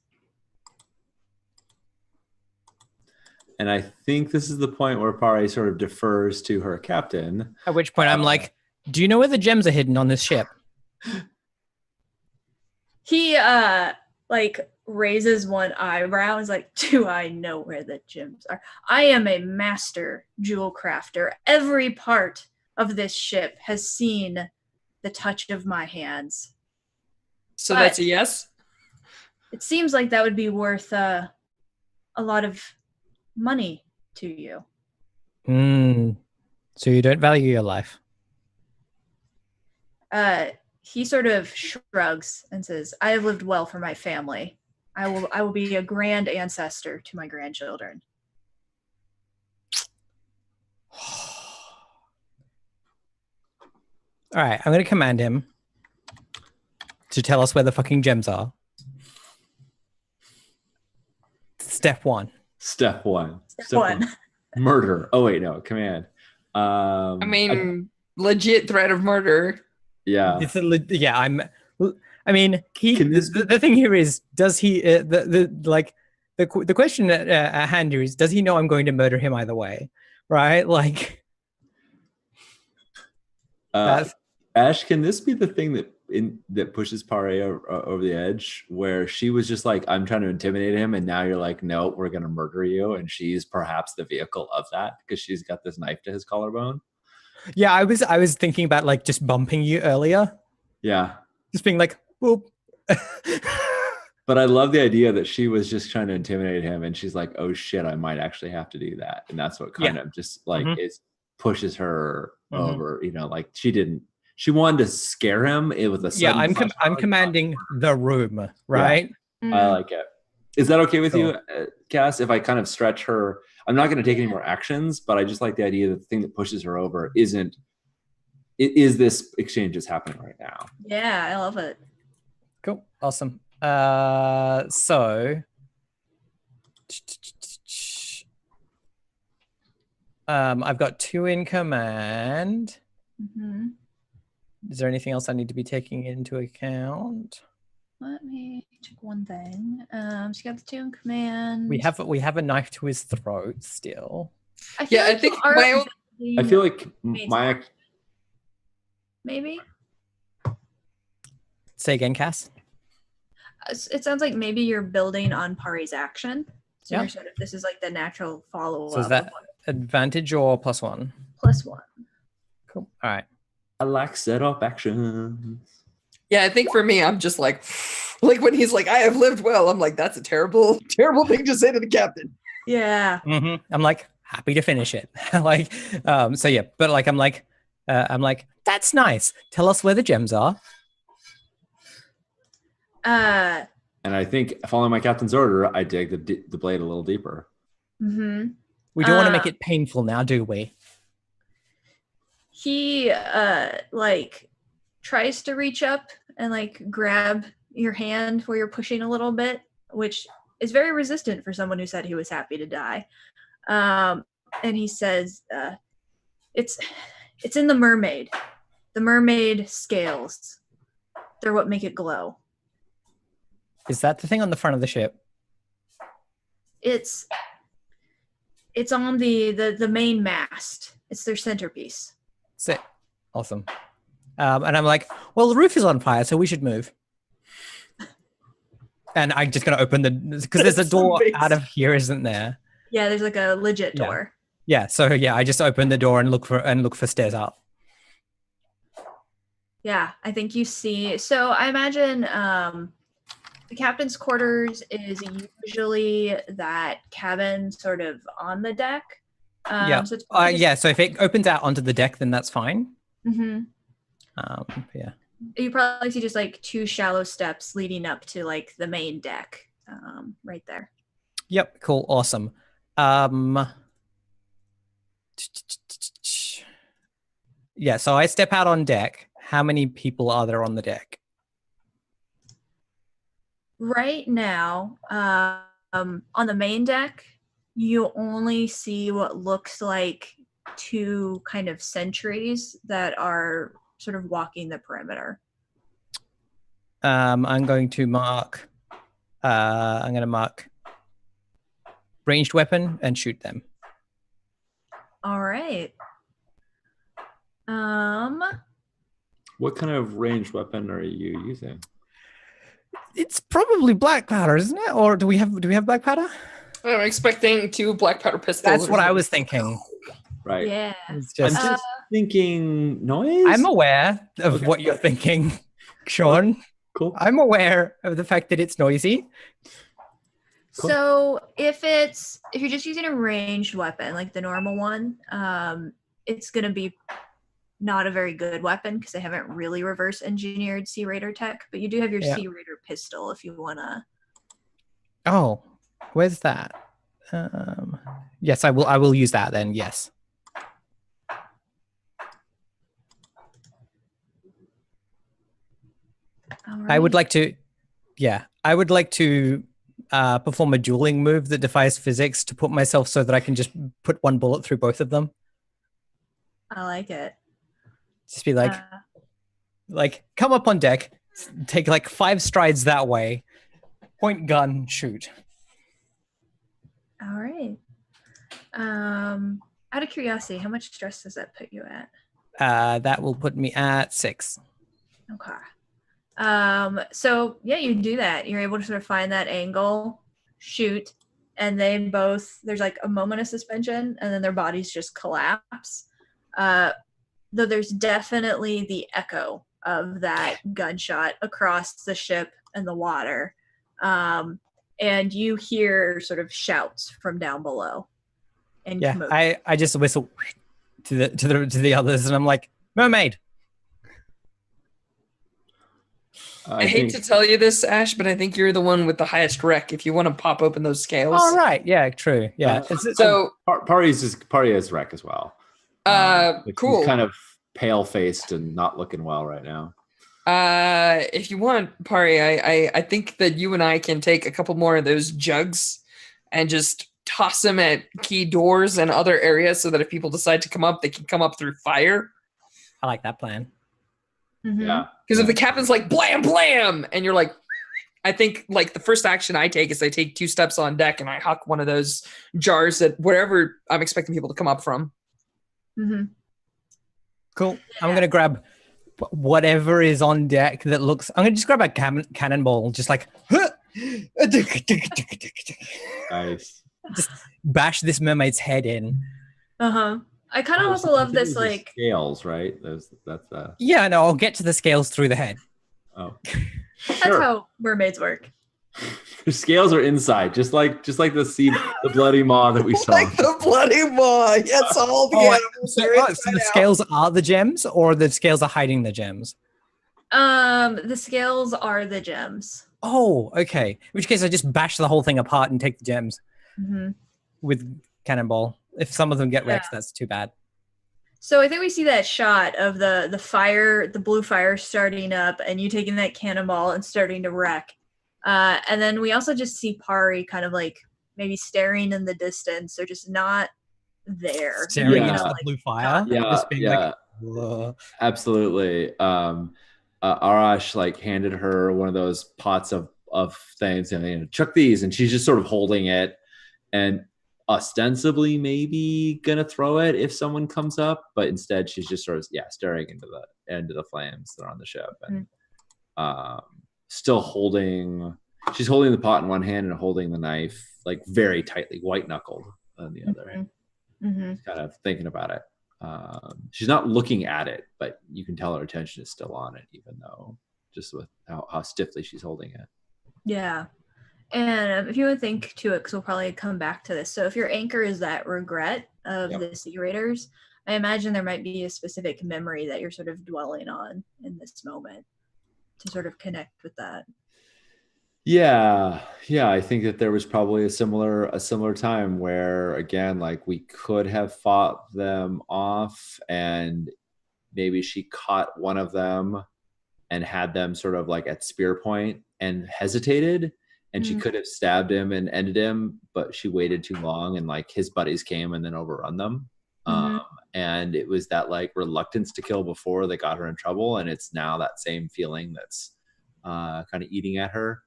[SPEAKER 1] And I think this is the point where Pari sort of defers to her captain.
[SPEAKER 4] At which point I'm like, "Do you know where the gems are hidden on this ship?"
[SPEAKER 3] He raises one eyebrow and is like, "Do I know where the gems are? I am a master jewel crafter. Every part of this ship has seen the touch of my hands."
[SPEAKER 2] So that's a yes?
[SPEAKER 3] It seems like that would be worth a lot of money to you.
[SPEAKER 4] So you don't value your life?
[SPEAKER 3] He sort of shrugs and says, "I have lived well for my family. I will be a grand ancestor to my grandchildren."
[SPEAKER 4] All right, I'm going to command him to tell us where the fucking gems are. Step one.
[SPEAKER 1] Step one. Murder. Oh wait, no, command.
[SPEAKER 2] Legit threat of murder.
[SPEAKER 1] Yeah.
[SPEAKER 4] It's the thing here is, does he the question at hand here is, does he know I'm going to murder him either way? Right? Like
[SPEAKER 1] at Ash, can this be the thing that pushes Pare over the edge, where she was just like, I'm trying to intimidate him, and now you're like, no, we're gonna murder you, and she's perhaps the vehicle of that because she's got this knife to his collarbone?
[SPEAKER 4] Yeah, I was thinking about like just bumping you earlier.
[SPEAKER 1] Yeah.
[SPEAKER 4] Just being like, whoop.
[SPEAKER 1] But I love the idea that she was just trying to intimidate him, and she's like, oh shit, I might actually have to do that. And that's what kind of just like it pushes her over, like she wanted to scare him. It was a sudden
[SPEAKER 4] I'm commanding the room, right?
[SPEAKER 1] Yeah, I like it. Is that okay with you, Cass? If I kind of stretch her, I'm not going to take any more actions, but I just like the idea that the thing that pushes her over is this exchange is happening right now.
[SPEAKER 3] Yeah, I love it.
[SPEAKER 4] Cool. Awesome. So I've got 2 in command. Is there anything else I need to be taking into account?
[SPEAKER 3] Let me check one thing. So you got the 2 in command.
[SPEAKER 4] We have a knife to his throat still.
[SPEAKER 3] I think
[SPEAKER 1] I feel like my
[SPEAKER 3] maybe.
[SPEAKER 4] Say again, Cass.
[SPEAKER 3] It sounds like maybe you're building on Pari's action. So
[SPEAKER 4] Yeah.
[SPEAKER 3] you're sort of, this is like the natural follow-up.
[SPEAKER 4] So is that advantage or +1?
[SPEAKER 3] +1.
[SPEAKER 4] Cool. All right.
[SPEAKER 1] I like setup actions.
[SPEAKER 2] Yeah, I think for me, I'm just like when he's like, I have lived well. I'm like, that's a terrible, terrible thing to say to the captain.
[SPEAKER 3] Yeah.
[SPEAKER 4] I'm like happy to finish it. Like, so yeah, but like, I'm like, that's nice. Tell us where the gems are.
[SPEAKER 1] And I think following my captain's order, I dig the blade a little deeper.
[SPEAKER 4] We don't want to make it painful now, do we?
[SPEAKER 3] He like tries to reach up and like grab your hand where you're pushing a little bit, which is very resistant for someone who said he was happy to die. And he says, it's in the mermaid. The mermaid scales. They're what make it glow.
[SPEAKER 4] Is that the thing on the front of the ship?
[SPEAKER 3] It's on the main mast. It's their centerpiece.
[SPEAKER 4] Sick. Awesome. And I'm like, well, the roof is on fire, so we should move. And I'm just gonna open because there's a door out of here, isn't there?
[SPEAKER 3] Yeah, there's like a legit door.
[SPEAKER 4] Yeah. So yeah, I just open the door and look for stairs up.
[SPEAKER 3] Yeah, I think you see. So I imagine the captain's quarters is usually that cabin sort of on the deck.
[SPEAKER 4] Yeah.
[SPEAKER 3] So,
[SPEAKER 4] so if it opens out onto the deck, then that's fine. Yeah.
[SPEAKER 3] You probably see just like 2 shallow steps leading up to like the main deck, right there.
[SPEAKER 4] Yep. Cool. Awesome. Yeah. So I step out on deck. How many people are there on the deck?
[SPEAKER 3] Right now, on the main deck, you only see what looks like 2 kind of sentries that are sort of walking the perimeter.
[SPEAKER 4] I'm going to mark. I'm going to mark ranged weapon and shoot them.
[SPEAKER 3] All right.
[SPEAKER 1] What kind of ranged weapon are you using?
[SPEAKER 4] It's probably black powder, isn't it? Or do we have black powder?
[SPEAKER 2] I'm expecting 2 black powder pistols.
[SPEAKER 4] That's what I was thinking.
[SPEAKER 1] Right.
[SPEAKER 3] Yeah.
[SPEAKER 4] It's just,
[SPEAKER 1] I'm just thinking noise.
[SPEAKER 4] I'm aware of what you're thinking, Sean.
[SPEAKER 1] Cool.
[SPEAKER 4] I'm aware of the fact that it's noisy.
[SPEAKER 1] Cool.
[SPEAKER 3] So if you're just using a ranged weapon, like the normal one, it's gonna be not a very good weapon because they haven't really reverse engineered Sea Raider tech, but you do have your Sea Raider pistol if you wanna.
[SPEAKER 4] Oh, where's that? Yes, I will use that then. Yes.
[SPEAKER 3] Right.
[SPEAKER 4] I would like to perform a dueling move that defies physics to put myself so that I can just put 1 bullet through both of them.
[SPEAKER 3] I like it.
[SPEAKER 4] Just be like, come up on deck, take like 5 strides that way, point gun, shoot.
[SPEAKER 3] All right. Out of curiosity, how much stress does that put you at?
[SPEAKER 4] That will put me at 6.
[SPEAKER 3] Okay. So yeah, you do that. You're able to sort of find that angle, shoot, and they both, there's like a moment of suspension and then their bodies just collapse. Though there's definitely the echo of that gunshot across the ship and the water. And you hear sort of shouts from down below. And
[SPEAKER 4] yeah, I just whistle to the others, and I'm like, mermaid.
[SPEAKER 2] I hate to tell you this, Ash, but I think you're the one with the highest rec. If you want to pop open those scales.
[SPEAKER 4] Oh right, yeah, true, yeah.
[SPEAKER 2] So
[SPEAKER 1] Pari has rec as well.
[SPEAKER 2] Cool.
[SPEAKER 1] He's kind of pale faced and not looking well right now.
[SPEAKER 2] If you want, Pari, I think that you and I can take a couple more of those jugs and just toss them at key doors and other areas so that if people decide to come up, they can come up through fire.
[SPEAKER 4] I like that plan.
[SPEAKER 3] Mm-hmm.
[SPEAKER 1] Yeah.
[SPEAKER 2] Because if the captain's like blam blam and you're like, I think like the first action I take is I take 2 steps on deck and I huck one of those jars at wherever I'm expecting people to come up from.
[SPEAKER 3] Mm-hmm.
[SPEAKER 4] Cool. Yeah. I'm gonna grab whatever is on deck that looks. I'm gonna just grab a cannonball, just like
[SPEAKER 1] nice.
[SPEAKER 4] Just bash this mermaid's head in.
[SPEAKER 3] I kind of also love this, like
[SPEAKER 1] scales, right? That's
[SPEAKER 4] yeah, no, I'll get to the scales through the head.
[SPEAKER 1] Oh,
[SPEAKER 3] that's how mermaids work.
[SPEAKER 1] The scales are inside, just like the bloody maw that we saw.
[SPEAKER 2] Like the bloody maw. Yes, all the animals are inside
[SPEAKER 4] so the scales are the gems, or the scales are hiding the gems?
[SPEAKER 3] The scales are the gems.
[SPEAKER 4] Oh, okay. In which case, I just bash the whole thing apart and take the gems with cannonball. If some of them get wrecked, that's too bad.
[SPEAKER 3] So I think we see that shot of the fire, the blue fire starting up, and you taking that cannonball and starting to wreck. And then we also just see Pari kind of like maybe staring in the distance, or just not there.
[SPEAKER 4] Staring into the blue fire.
[SPEAKER 1] Yeah. Absolutely. Arash like handed her one of those pots of things and chuck these, and she's just sort of holding it and ostensibly maybe gonna throw it if someone comes up, but instead she's just sort of staring into the flames that are on the ship and still she's holding the pot in one hand and holding the knife like very tightly, white knuckled on the other hand. Kind of thinking about it. She's not looking at it, but you can tell her attention is still on it, even though just with how stiffly she's holding it.
[SPEAKER 3] Yeah. And if you would think to it, because we'll probably come back to this. So if your anchor is that regret of the Sea Raiders, I imagine there might be a specific memory that you're sort of dwelling on in this moment to sort of connect with that.
[SPEAKER 1] Yeah. I think that there was probably a similar time where, again, like we could have fought them off, and maybe she caught one of them and had them sort of like at spear point and hesitated. And she could have stabbed him and ended him, but she waited too long, and like his buddies came and then overrun them. And it was that like reluctance to kill before that got her in trouble. And it's now that same feeling that's kind of eating at her,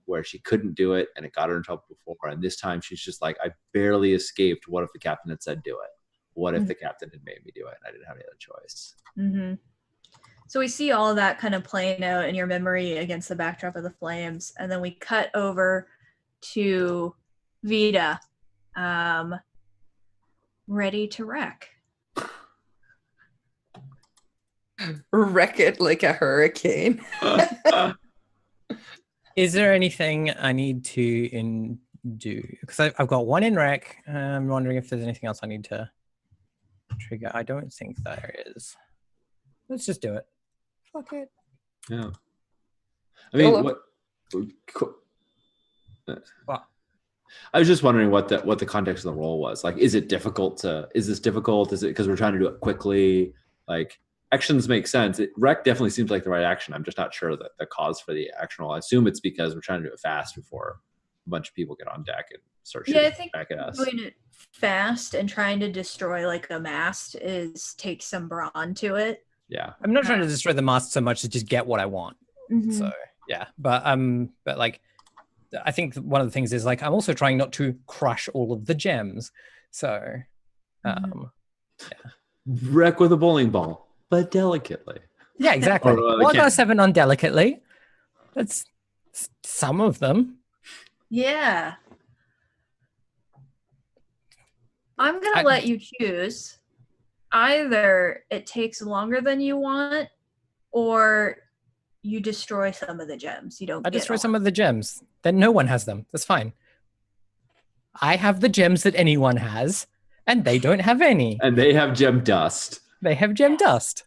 [SPEAKER 1] where she couldn't do it and it got her in trouble before. And this time she's just like, I barely escaped. What if the captain had said, do it? What if the captain had made me do it? And I didn't have any other choice.
[SPEAKER 3] So we see all of that kind of playing out in your memory against the backdrop of the flames. And then we cut over to Vita, ready to wreck.
[SPEAKER 2] Wreck it like a hurricane.
[SPEAKER 4] Is there anything I need to do? Because I've got one in wreck. I'm wondering if there's anything else I need to trigger. I don't think there is. Let's just do it. Fuck it.
[SPEAKER 1] Yeah. I mean, what? I was just wondering what the context of the role was. Like, is this difficult? Is it because we're trying to do it quickly? Like, actions make sense. Wreck definitely seems like the right action. I'm just not sure that the cause for the action role. I assume it's because we're trying to do it fast before a bunch of people get on deck and start shooting back at us.
[SPEAKER 3] Doing it fast and trying to destroy like a mast takes some brawn to it.
[SPEAKER 1] Yeah,
[SPEAKER 4] I'm not trying to destroy the mast so much as just get what I want. So yeah, but like, I think one of the things is like I'm also trying not to crush all of the gems. So, yeah.
[SPEAKER 1] wreck with a bowling ball, but delicately.
[SPEAKER 4] Yeah, exactly.
[SPEAKER 1] Or,
[SPEAKER 4] Why
[SPEAKER 1] can't-
[SPEAKER 4] not 7 on delicately? That's some of them.
[SPEAKER 3] Yeah. I'm going to let you choose. Either it takes longer than you want, or you destroy some of the gems. You don't
[SPEAKER 4] I
[SPEAKER 3] get
[SPEAKER 4] destroy
[SPEAKER 3] all.
[SPEAKER 4] some of the gems. Then no one has them. That's fine. I have the gems that anyone has, and they don't have any.
[SPEAKER 1] And they have gem dust.
[SPEAKER 4] They have gem dust.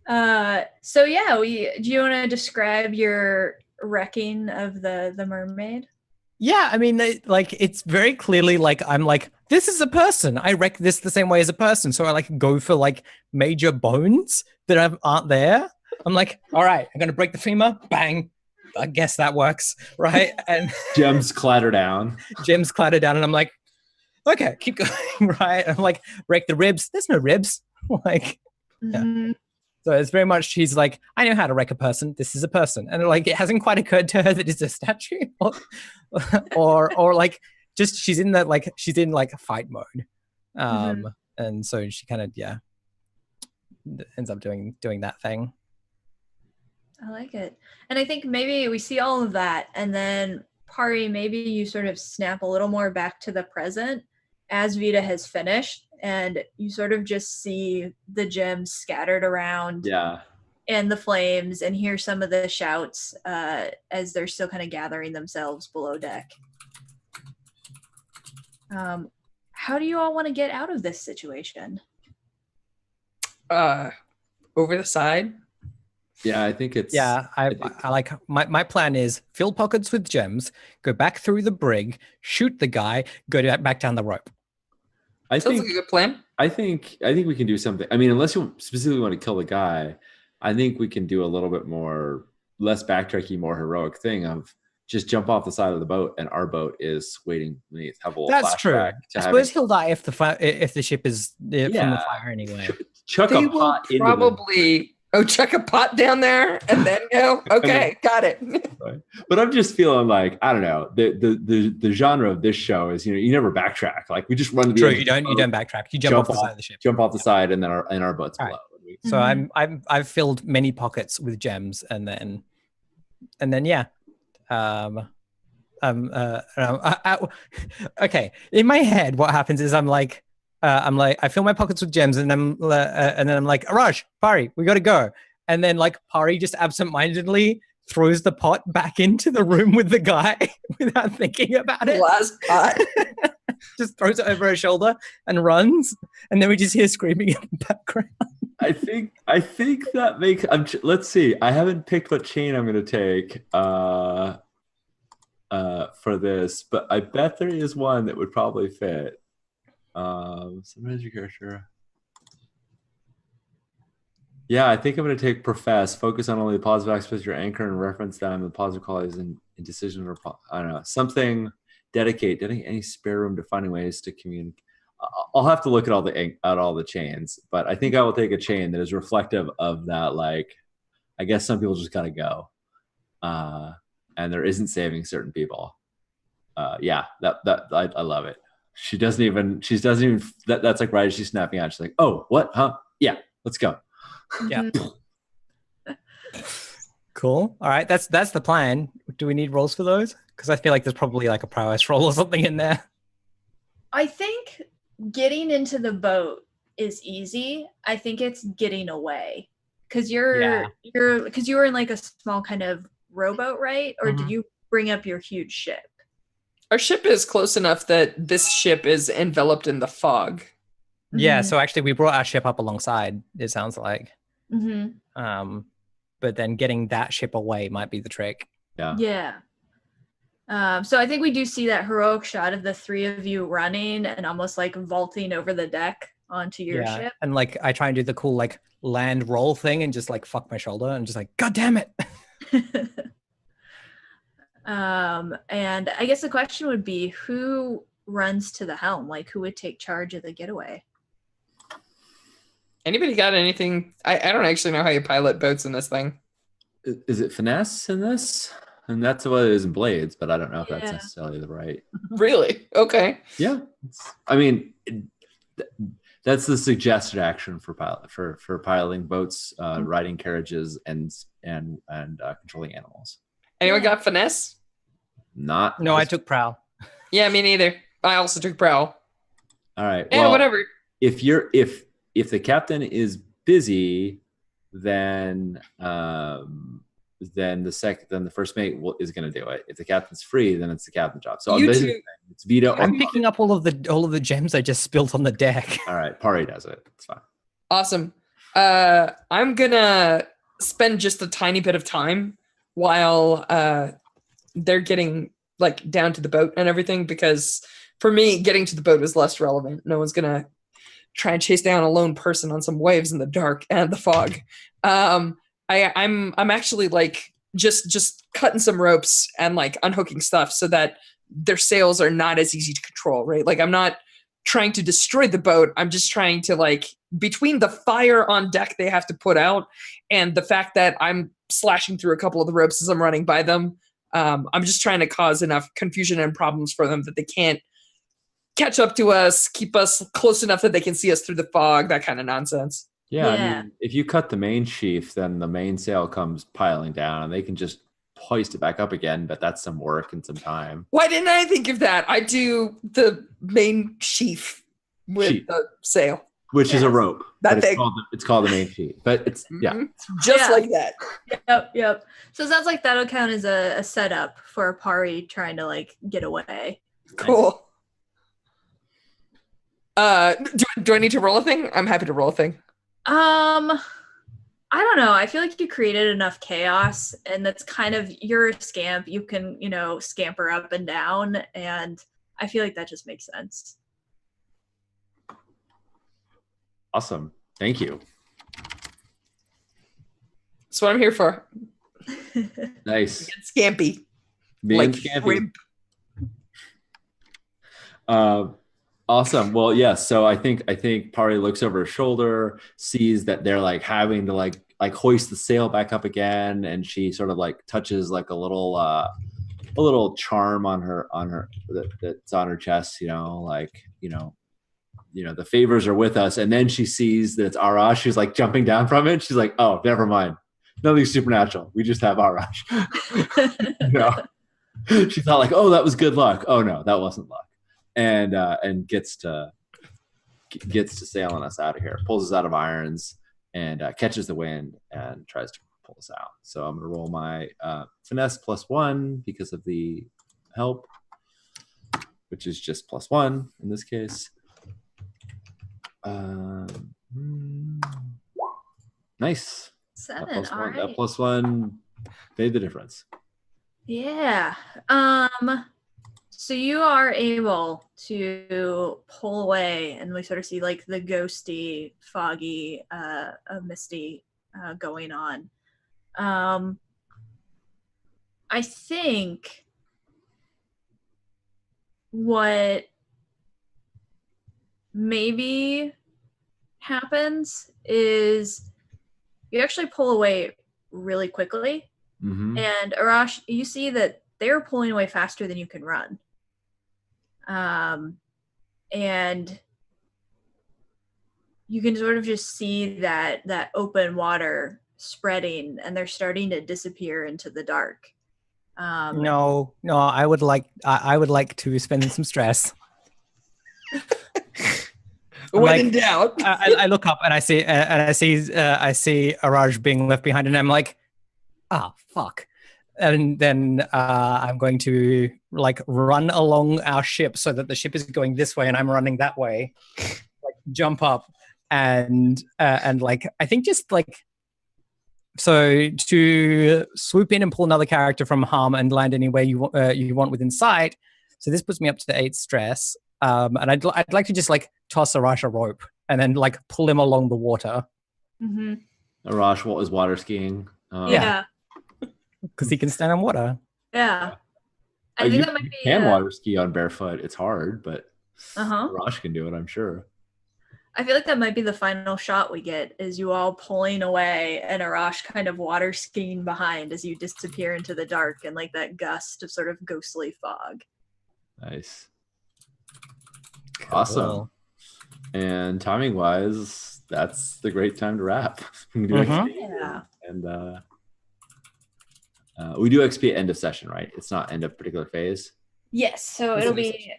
[SPEAKER 3] So yeah, do you want to describe your wrecking of the mermaid?
[SPEAKER 4] Yeah, I mean, it's very clearly like I'm like, this is a person. I wreck this the same way as a person. So I like go for like major bones that aren't there. I'm like, all right, I'm gonna break the femur. Bang. I guess that works, right? And
[SPEAKER 1] Gems clatter down.
[SPEAKER 4] gems clatter down, and I'm like, okay, keep going, right? I'm like, break the ribs. There's no ribs. Like,
[SPEAKER 3] Mm-hmm.
[SPEAKER 4] so it's very much she's like, I know how to wreck a person. This is a person, and like it hasn't quite occurred to her that it's a statue, or like just she's in fight mode, and so she kind of ends up doing that thing.
[SPEAKER 3] I like it. And I think maybe we see all of that, and then Pari, maybe you sort of snap a little more back to the present as Vita has finished, and you sort of just see the gems scattered around and the flames, and hear some of the shouts as they're still kind of gathering themselves below deck. How do you all want to get out of this situation?
[SPEAKER 2] Over the side.
[SPEAKER 1] Yeah, I think it's...
[SPEAKER 4] Yeah, I like my plan is fill pockets with gems, go back through the brig, shoot the guy, go back down the rope.
[SPEAKER 2] Sounds like a good plan.
[SPEAKER 1] I think we can do something. I mean, unless you specifically want to kill the guy, I think we can do a little bit more, less backtracky, more heroic thing of just jump off the side of the boat, and our boat is waiting beneath. Have a little
[SPEAKER 4] That's true.
[SPEAKER 1] flashback
[SPEAKER 4] I suppose he'll die if the ship is from the fire anyway.
[SPEAKER 1] Chuck
[SPEAKER 2] They
[SPEAKER 1] a
[SPEAKER 2] will
[SPEAKER 1] pot into
[SPEAKER 2] probably chuck a pot down there and then go. Okay, got it.
[SPEAKER 1] Right. But I'm just feeling like, I don't know, the genre of this show is, you never backtrack. Like we just run to the
[SPEAKER 4] True,
[SPEAKER 1] edge
[SPEAKER 4] you don't backtrack. You jump off the side of the ship.
[SPEAKER 1] Jump off the side, and then our boat's
[SPEAKER 4] All
[SPEAKER 1] below.
[SPEAKER 4] right. So I've filled many pockets with gems, and then yeah. Okay. In my head, what happens is I'm like, I fill my pockets with gems, and then I'm like, Araj, Pari, we got to go. And then like Pari just absentmindedly throws the pot back into the room with the guy without thinking about it.
[SPEAKER 2] Last pot.
[SPEAKER 4] Just throws it over her shoulder and runs, and then we just hear screaming in the background.
[SPEAKER 1] I think that makes. Let's see. I haven't picked what chain I'm going to take for this, but I bet there is one that would probably fit. Some magic character. Yeah, I think I'm going to take Profess. Focus on only the positive aspects of your anchor and reference them, the positive qualities in decision, or I don't know, something. Dedicate any spare room to finding ways to communicate. I'll have to look at all the chains, but I think I will take a chain that is reflective of that. Like, I guess some people just gotta go, and there isn't saving certain people. Yeah, that I love it. She doesn't even. That's like right as she's snapping out. She's like, "Oh, what? Huh? Yeah, let's go."
[SPEAKER 4] Yeah. Cool. All right, that's the plan. Do we need rolls for those? Because I feel like there's probably like a prowess roll or something in there.
[SPEAKER 3] I think getting into the boat is easy. I think it's getting away, because you were in like a small kind of rowboat, right? Or did you bring up your huge ship?
[SPEAKER 2] Our ship is close enough that this ship is enveloped in the fog.
[SPEAKER 4] Yeah, so actually we brought our ship up alongside, it sounds like. But then getting that ship away might be the trick.
[SPEAKER 3] Yeah. So I think we do see that heroic shot of the three of you running and almost like vaulting over the deck onto your ship.
[SPEAKER 4] And like I try and do the cool like land roll thing and just like fuck my shoulder and just like, God damn it.
[SPEAKER 3] And I guess the question would be, who runs to the helm? Like, who would take charge of the getaway?
[SPEAKER 2] Anybody got anything? I don't actually know how you pilot boats in this thing.
[SPEAKER 1] Is it finesse in this? And that's what it is in Blades, but I don't know if that's necessarily the right.
[SPEAKER 2] Really? Okay.
[SPEAKER 1] Yeah. I mean, that's the suggested action for piloting boats, riding carriages, and controlling animals.
[SPEAKER 2] Anyone got finesse?
[SPEAKER 1] Not.
[SPEAKER 4] No, I took prowl.
[SPEAKER 2] Yeah, me neither. I also took prowl.
[SPEAKER 1] All right.
[SPEAKER 2] And whatever.
[SPEAKER 1] If the captain is busy, then the first mate is going to do it. If the captain's free, then it's the captain's job. So it's Vito.
[SPEAKER 4] I'm picking up all of the gems I just spilled on the deck.
[SPEAKER 1] All right, Pari does it. It's fine.
[SPEAKER 2] Awesome. I'm gonna spend just a tiny bit of time while they're getting like down to the boat and everything, because for me, getting to the boat is less relevant. No one's gonna try and chase down a lone person on some waves in the dark and the fog. I'm actually like just cutting some ropes and like unhooking stuff so that their sails are not as easy to control, right? Like I'm not trying to destroy the boat. I'm just trying to like, between the fire on deck they have to put out and the fact that I'm slashing through a couple of the ropes as I'm running by them, I'm just trying to cause enough confusion and problems for them that they can't catch up to us, keep us close enough that they can see us through the fog, that kind of nonsense.
[SPEAKER 1] Yeah. I mean, if you cut the main sheaf, then the mainsail comes piling down and they can just hoist it back up again, but that's some work and some time.
[SPEAKER 2] Why didn't I think of that? I do the main sheaf with the sail.
[SPEAKER 1] Which is a rope.
[SPEAKER 2] That thing.
[SPEAKER 1] It's called the main sheaf. But it's,
[SPEAKER 2] just like that.
[SPEAKER 3] Yep. So it sounds like that'll count as a setup for Pari trying to like get away.
[SPEAKER 2] Cool. Do I need to roll a thing? I'm happy to roll a thing.
[SPEAKER 3] I don't know. I feel like you created enough chaos, and that's kind of, you're a scamp. You can, scamper up and down, and I feel like that just makes sense.
[SPEAKER 1] Awesome. Thank you.
[SPEAKER 2] That's what I'm here for.
[SPEAKER 1] Nice.
[SPEAKER 2] Scampy.
[SPEAKER 1] Being
[SPEAKER 2] like
[SPEAKER 1] scampy. Awesome. Well, yeah. So I think Pari looks over her shoulder, sees that they're like having to like hoist the sail back up again, and she sort of like touches like a little charm on her that's on her chest. The favors are with us, and then she sees that it's Arash. She's like jumping down from it. She's like, oh, never mind. Nothing supernatural. We just have Arash. She thought like, oh, that was good luck. Oh no, that wasn't luck. And gets to sailing us out of here, pulls us out of irons, and catches the wind and tries to pull us out. So I'm going to roll my finesse +1 because of the help, which is just +1 in this case. Nice.
[SPEAKER 3] 7.
[SPEAKER 1] That
[SPEAKER 3] All right.
[SPEAKER 1] That +1 made the difference.
[SPEAKER 3] Yeah. So you are able to pull away, and we sort of see like the ghosty, foggy, misty going on. I think what maybe happens is you actually pull away really quickly.
[SPEAKER 1] Mm-hmm.
[SPEAKER 3] And Arash, you see that they're pulling away faster than you can run. And you can sort of just see that open water spreading, and they're starting to disappear into the dark.
[SPEAKER 4] No, I would like to spend some stress.
[SPEAKER 2] When in doubt,
[SPEAKER 4] I look up and I see Araj being left behind, and I'm like, fuck. And then I'm going to like run along our ship so that the ship is going this way and I'm running that way. Like jump up and like I think just like so to swoop in and pull another character from harm and land anywhere you want within sight. So this puts me up to the 8 stress. And I'd like to just like toss Arash a rope and then like pull him along the water.
[SPEAKER 3] Mm-hmm.
[SPEAKER 1] Arash is water skiing.
[SPEAKER 3] Yeah.
[SPEAKER 4] Because he can stand on water.
[SPEAKER 3] Yeah. I think that might be.
[SPEAKER 1] You can water ski on barefoot. It's hard, but
[SPEAKER 3] Uh-huh.
[SPEAKER 1] Arash can do it, I'm sure.
[SPEAKER 3] I feel like that might be the final shot we get, is you all pulling away and Arash kind of water skiing behind as you disappear into the dark and like that gust of sort of ghostly fog.
[SPEAKER 1] Nice. Awesome.
[SPEAKER 4] Cool.
[SPEAKER 1] And timing wise, that's the great time to wrap. We do
[SPEAKER 4] Mhm.
[SPEAKER 1] XP
[SPEAKER 3] Yeah.
[SPEAKER 1] and we do XP at end of session, right? It's not end of particular phase.
[SPEAKER 3] Yes, so
[SPEAKER 2] It's
[SPEAKER 3] it'll
[SPEAKER 2] end of
[SPEAKER 3] be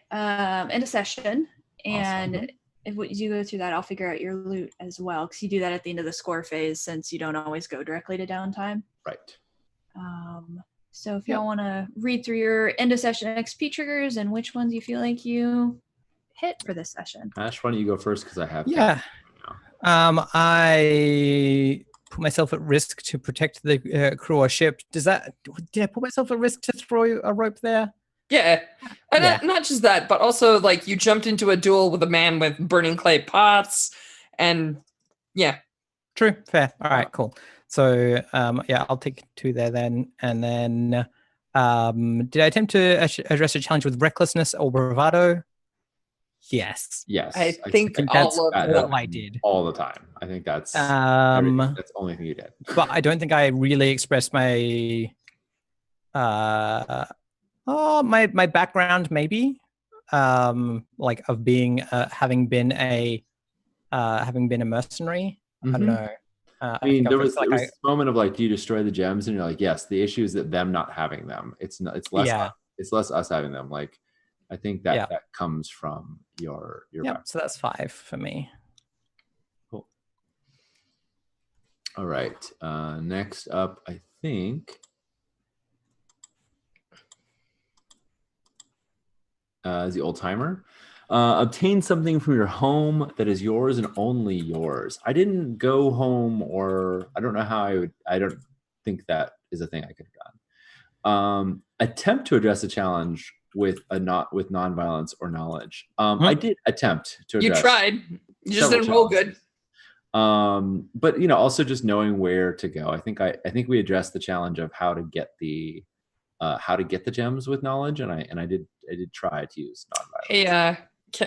[SPEAKER 3] end of session, and
[SPEAKER 1] Awesome.
[SPEAKER 3] if you go through that, I'll figure out your loot as well, because you do that at the end of the score phase, since you don't always go directly to downtime.
[SPEAKER 1] Right.
[SPEAKER 3] So if
[SPEAKER 4] Yep.
[SPEAKER 3] y'all want to read through your end of session XP triggers and which ones you feel like you hit for this session.
[SPEAKER 1] Ash, why don't you go first? Because I have.
[SPEAKER 4] Yeah. I put myself at risk to protect the crew or ship. Did I put myself at risk to throw a rope there?
[SPEAKER 2] Yeah. And
[SPEAKER 4] Yeah.
[SPEAKER 2] not just that, but also like you jumped into a duel with a man with burning clay pots and yeah.
[SPEAKER 4] True. Fair. All right, cool. So yeah, I'll take 2 there then. And then did I attempt to address a challenge with recklessness or bravado? Yes.
[SPEAKER 1] Yes.
[SPEAKER 2] I think
[SPEAKER 4] that's
[SPEAKER 2] all of
[SPEAKER 1] that-
[SPEAKER 2] them.
[SPEAKER 4] what I did.
[SPEAKER 1] all the time. I think that's that's the only thing you did.
[SPEAKER 4] But I don't think I really expressed my my background maybe like of being having been a mercenary. I don't
[SPEAKER 1] Mhm.
[SPEAKER 4] know.
[SPEAKER 1] I mean,
[SPEAKER 4] think
[SPEAKER 1] there
[SPEAKER 4] I
[SPEAKER 1] was
[SPEAKER 4] feel like
[SPEAKER 1] this moment of like, do you destroy the gems? And you're like, yes. The issue is that them not having them. It's not. It's less.
[SPEAKER 4] Yeah.
[SPEAKER 1] It's less us having them. Like, I think that
[SPEAKER 4] Yeah.
[SPEAKER 1] that comes from your.
[SPEAKER 4] Yep, so that's 5 for me.
[SPEAKER 1] Cool. All right. Next up, I think. Is the old timer. Obtain something from your home that is yours and only yours. I didn't go home, or I don't know how I would. I don't think that is a thing I could have done. Attempt to address a challenge with nonviolence or knowledge. I did attempt to
[SPEAKER 2] You
[SPEAKER 1] address.
[SPEAKER 2] tried. You just
[SPEAKER 1] several
[SPEAKER 2] didn't roll good.
[SPEAKER 1] challenges. But also just knowing where to go. I think we addressed the challenge of how to get the gems with knowledge, and I did try to use nonviolence.
[SPEAKER 2] Hey,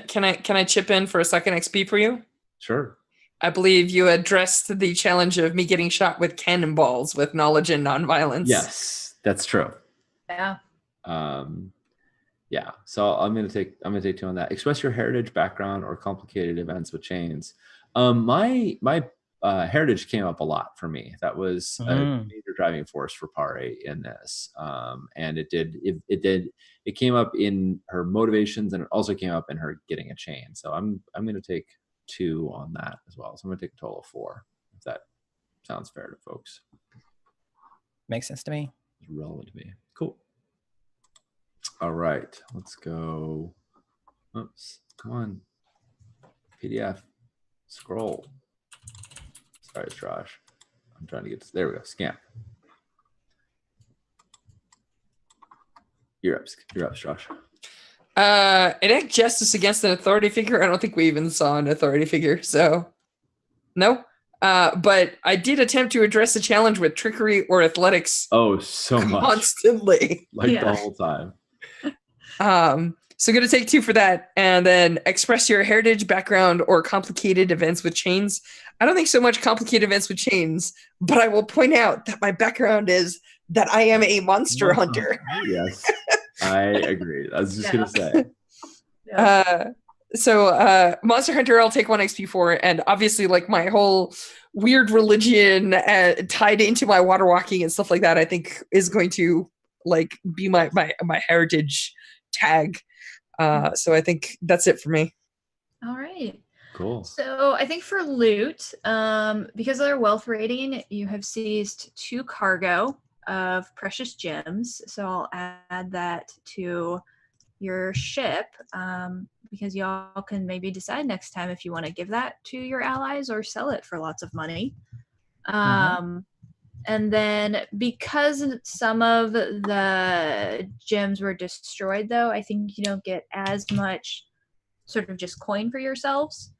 [SPEAKER 2] can I chip in for a second XP for you?
[SPEAKER 1] Sure.
[SPEAKER 2] I believe you addressed the challenge of me getting shot with cannonballs with knowledge and nonviolence.
[SPEAKER 1] Yes, that's true.
[SPEAKER 3] Yeah.
[SPEAKER 1] Yeah. So I'm gonna take 2 on that. Express your heritage, background, or complicated events with chains. My heritage came up a lot for me. That was a major driving force for Pare in this. And it came up in her motivations, and it also came up in her getting a chain. So I'm gonna take 2 on that as well. So I'm gonna take a total of 4, if that sounds fair to folks.
[SPEAKER 4] Makes sense to me.
[SPEAKER 1] It's relevant to me. Cool. All right, let's go. Oops, come on. PDF, scroll. Sorry, Josh. I'm trying to get to, there we go, Scamp. You're up, Josh.
[SPEAKER 2] Enact justice against an authority figure. I don't think we even saw an authority figure, so no. But I did attempt to address the challenge with trickery or athletics.
[SPEAKER 1] Oh, so much.
[SPEAKER 2] Constantly.
[SPEAKER 1] Like the whole time.
[SPEAKER 2] So going to take 2 for that, and then express your heritage, background, or complicated events with chains. I don't think so much complicated events with chains, but I will point out that my background is that I am a monster hunter.
[SPEAKER 1] Yes, I agree. I was just going to say.
[SPEAKER 2] So monster hunter, I'll take 1 XP for, and obviously like my whole weird religion tied into my water walking and stuff like that, I think is going to like be my heritage tag. So I think that's it for me.
[SPEAKER 3] All right.
[SPEAKER 1] Cool.
[SPEAKER 3] So I think for loot, because of their wealth rating, you have seized 2 cargo of precious gems. So I'll add that to your ship, because y'all can maybe decide next time if you want to give that to your allies or sell it for lots of money. And then because some of the gems were destroyed, though, I think you don't get as much sort of just coin for yourselves.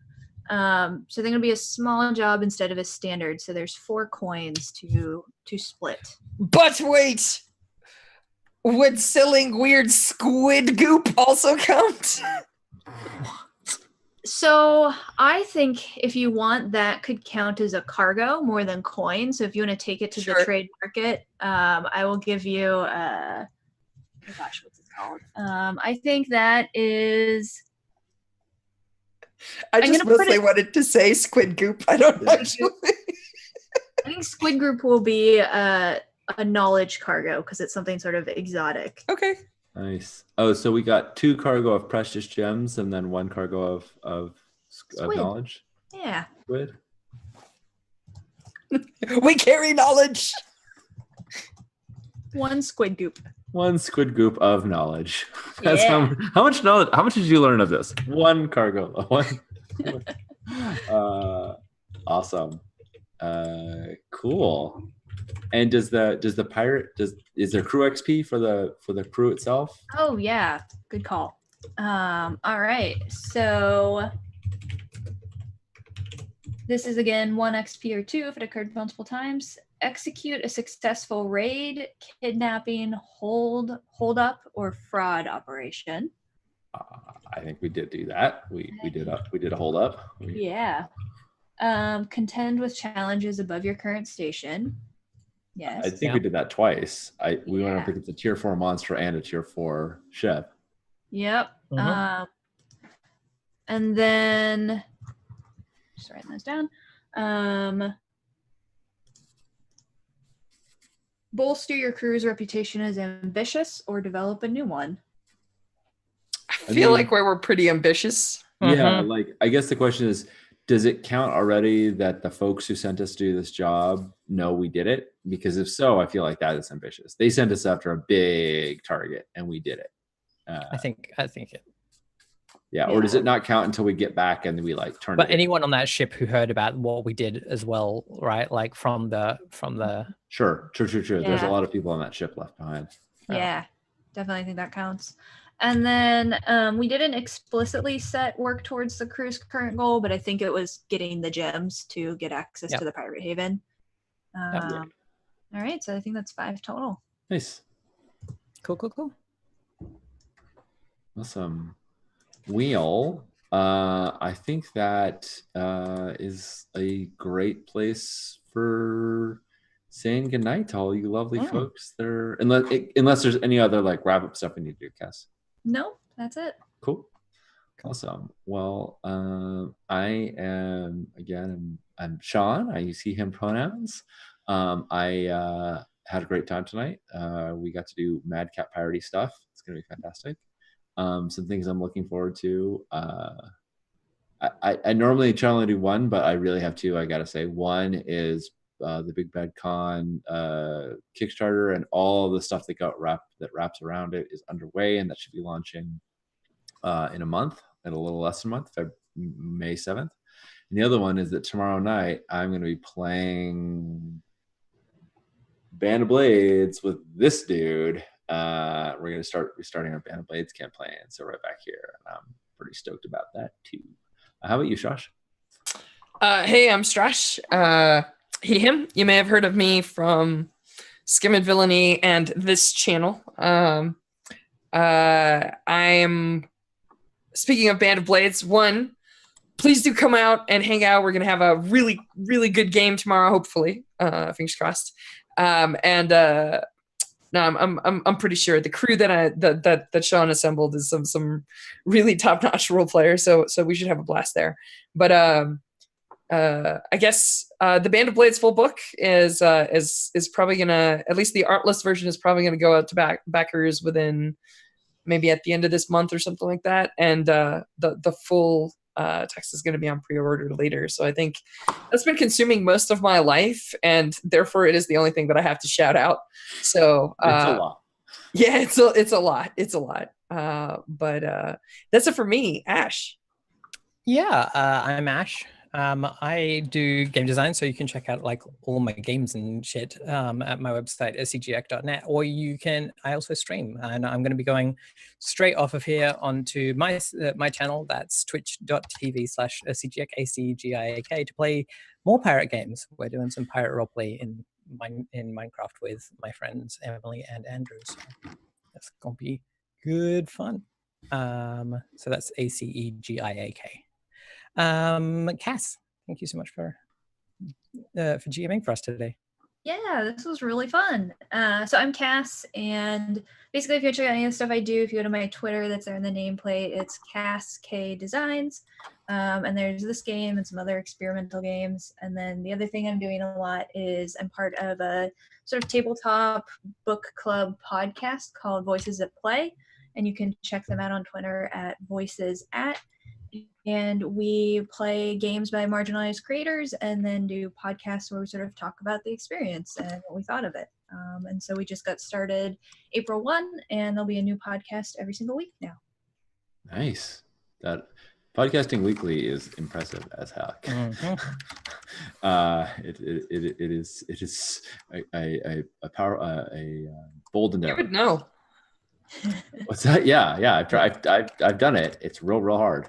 [SPEAKER 3] So they're going to be a small job instead of a standard. So there's 4 coins to split.
[SPEAKER 2] But wait, would selling weird squid goop also count?
[SPEAKER 3] So I think if you want, that could count as a cargo more than coin. So if you want to take it to the trade market, I will give you oh gosh, what's it called? I think that is
[SPEAKER 2] I just mostly wanted to say squid goop. I don't actually.
[SPEAKER 3] I think squid goop will be a knowledge cargo because it's something sort of exotic.
[SPEAKER 2] Okay.
[SPEAKER 1] Nice. Oh, so we got 2 cargo of precious gems and then 1 cargo of knowledge.
[SPEAKER 3] Yeah.
[SPEAKER 1] Squid.
[SPEAKER 2] We carry knowledge.
[SPEAKER 3] 1 squid goop.
[SPEAKER 1] 1 squid goop of knowledge. That's how much knowledge. How much did you learn of this? 1 cargo. 1. Awesome. Cool. And does the pirate is there crew XP for the crew itself?
[SPEAKER 3] Oh yeah, good call. All right, so this is again 1 XP or 2 if it occurred multiple times. Execute a successful raid, kidnapping, hold up, or fraud operation.
[SPEAKER 1] I think we did do that. We did a hold up.
[SPEAKER 3] Yeah. Contend with challenges above your current station. Yes.
[SPEAKER 1] I think we did that twice. We went up against a tier 4 monster and a tier 4 ship.
[SPEAKER 3] Yep. And then just writing those down. Bolster your crew's reputation as ambitious or develop a new one.
[SPEAKER 2] I feel like we were pretty ambitious.
[SPEAKER 1] Yeah, like I guess the question is, does it count already that the folks who sent us to do this job know we did it? Because if so, I feel like that is ambitious. They sent us after a big target and we did it.
[SPEAKER 4] I think it.
[SPEAKER 1] Yeah, or does it not count until we get back and we like turn?
[SPEAKER 4] But anyone on that ship who heard about what we did as well, right? Like from the.
[SPEAKER 1] Sure. Yeah. There's a lot of people on that ship left behind.
[SPEAKER 3] Yeah, definitely think that counts. And then we didn't explicitly set work towards the crew's current goal, but I think it was getting the gems to get access to the Pirate Haven. All right, so I think that's 5 total.
[SPEAKER 1] Nice.
[SPEAKER 4] Cool.
[SPEAKER 1] Awesome. Wheel. I think that is a great place for saying goodnight to all you lovely folks there. Unless there's any other like wrap up stuff we need to do, Cass.
[SPEAKER 3] No, that's it.
[SPEAKER 1] Cool. Awesome. Well, I am I'm Sean. I use he him pronouns. I had a great time tonight. We got to do Madcap Piratey stuff. It's gonna be fantastic. Some things I'm looking forward to. I normally try only do 1, but I really have 2. I gotta say, 1 is the Big Bad Con Kickstarter, and all the stuff that wraps around it is underway, and that should be launching in a month, in a little less than a month, May 7th. And the other one is that tomorrow night I'm going to be playing Band of Blades with this dude. We're going to be starting our Band of Blades campaign, so right back here, and I'm pretty stoked about that too. How about you, Strash?
[SPEAKER 2] Hey, I'm Strash. He, him. You may have heard of me from Skim and Villainy and this channel. I'm speaking of Band of Blades. 1, please do come out and hang out. We're gonna have a really, really good game tomorrow, hopefully. Fingers crossed. No, I'm pretty sure the crew that Sean assembled is some really top-notch role players. So we should have a blast there. But I guess the Band of Blades full book is probably gonna, at least the artless version is probably gonna go out to backers within maybe at the end of this month or something like that, and the full text is gonna be on pre-order later. So I think that's been consuming most of my life, and therefore it is the only thing that I have to shout out. So
[SPEAKER 1] it's a lot.
[SPEAKER 2] Yeah, it's a lot. It's a lot. But that's it for me, Ash.
[SPEAKER 4] Yeah, I'm Ash. I do game design, so you can check out like all my games and shit at my website scgec.net, or I also stream, and I'm going to be going straight off of here onto my channel. That's twitch.tv/scgiak, ACGIAK, to play more pirate games. We're doing some pirate roleplay in Minecraft with my friends Emily and Andrew, so that's gonna be good fun. So that's ACEGIAK. Cass, thank you so much for GMing for us today.
[SPEAKER 3] Yeah, this was really fun. So I'm Cass, and basically if you check out any of the stuff I do, if you go to my Twitter that's there in the nameplate, it's Cass K Designs. And there's this game and some other experimental games. And then the other thing I'm doing a lot is I'm part of a sort of tabletop book club podcast called Voices at Play. And you can check them out on Twitter at Voices at. And we play games by marginalized creators and then do podcasts where we sort of talk about the experience and what we thought of it. And so we just got started April 1, and there'll be a new podcast every single week now.
[SPEAKER 1] Nice. That podcasting weekly is impressive as heck.
[SPEAKER 4] Mhm.
[SPEAKER 1] It is a power a bold
[SPEAKER 2] You
[SPEAKER 1] endeavor.
[SPEAKER 2] would know.
[SPEAKER 1] What's that? Yeah. I've tried. I've done it. It's real hard.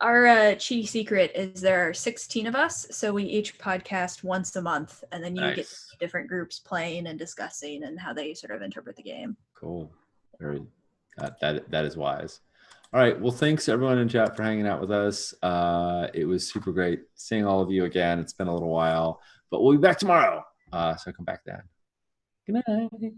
[SPEAKER 3] Our cheeky secret is there are 16 of us, so we each podcast once a month, and then you get
[SPEAKER 1] Nice.
[SPEAKER 3] different groups playing and discussing and how they sort of interpret the game.
[SPEAKER 1] Cool. Very that is wise. All right. Well, thanks everyone in chat for hanging out with us. It was super great seeing all of you again. It's been a little while, but we'll be back tomorrow. So come back then. Good night.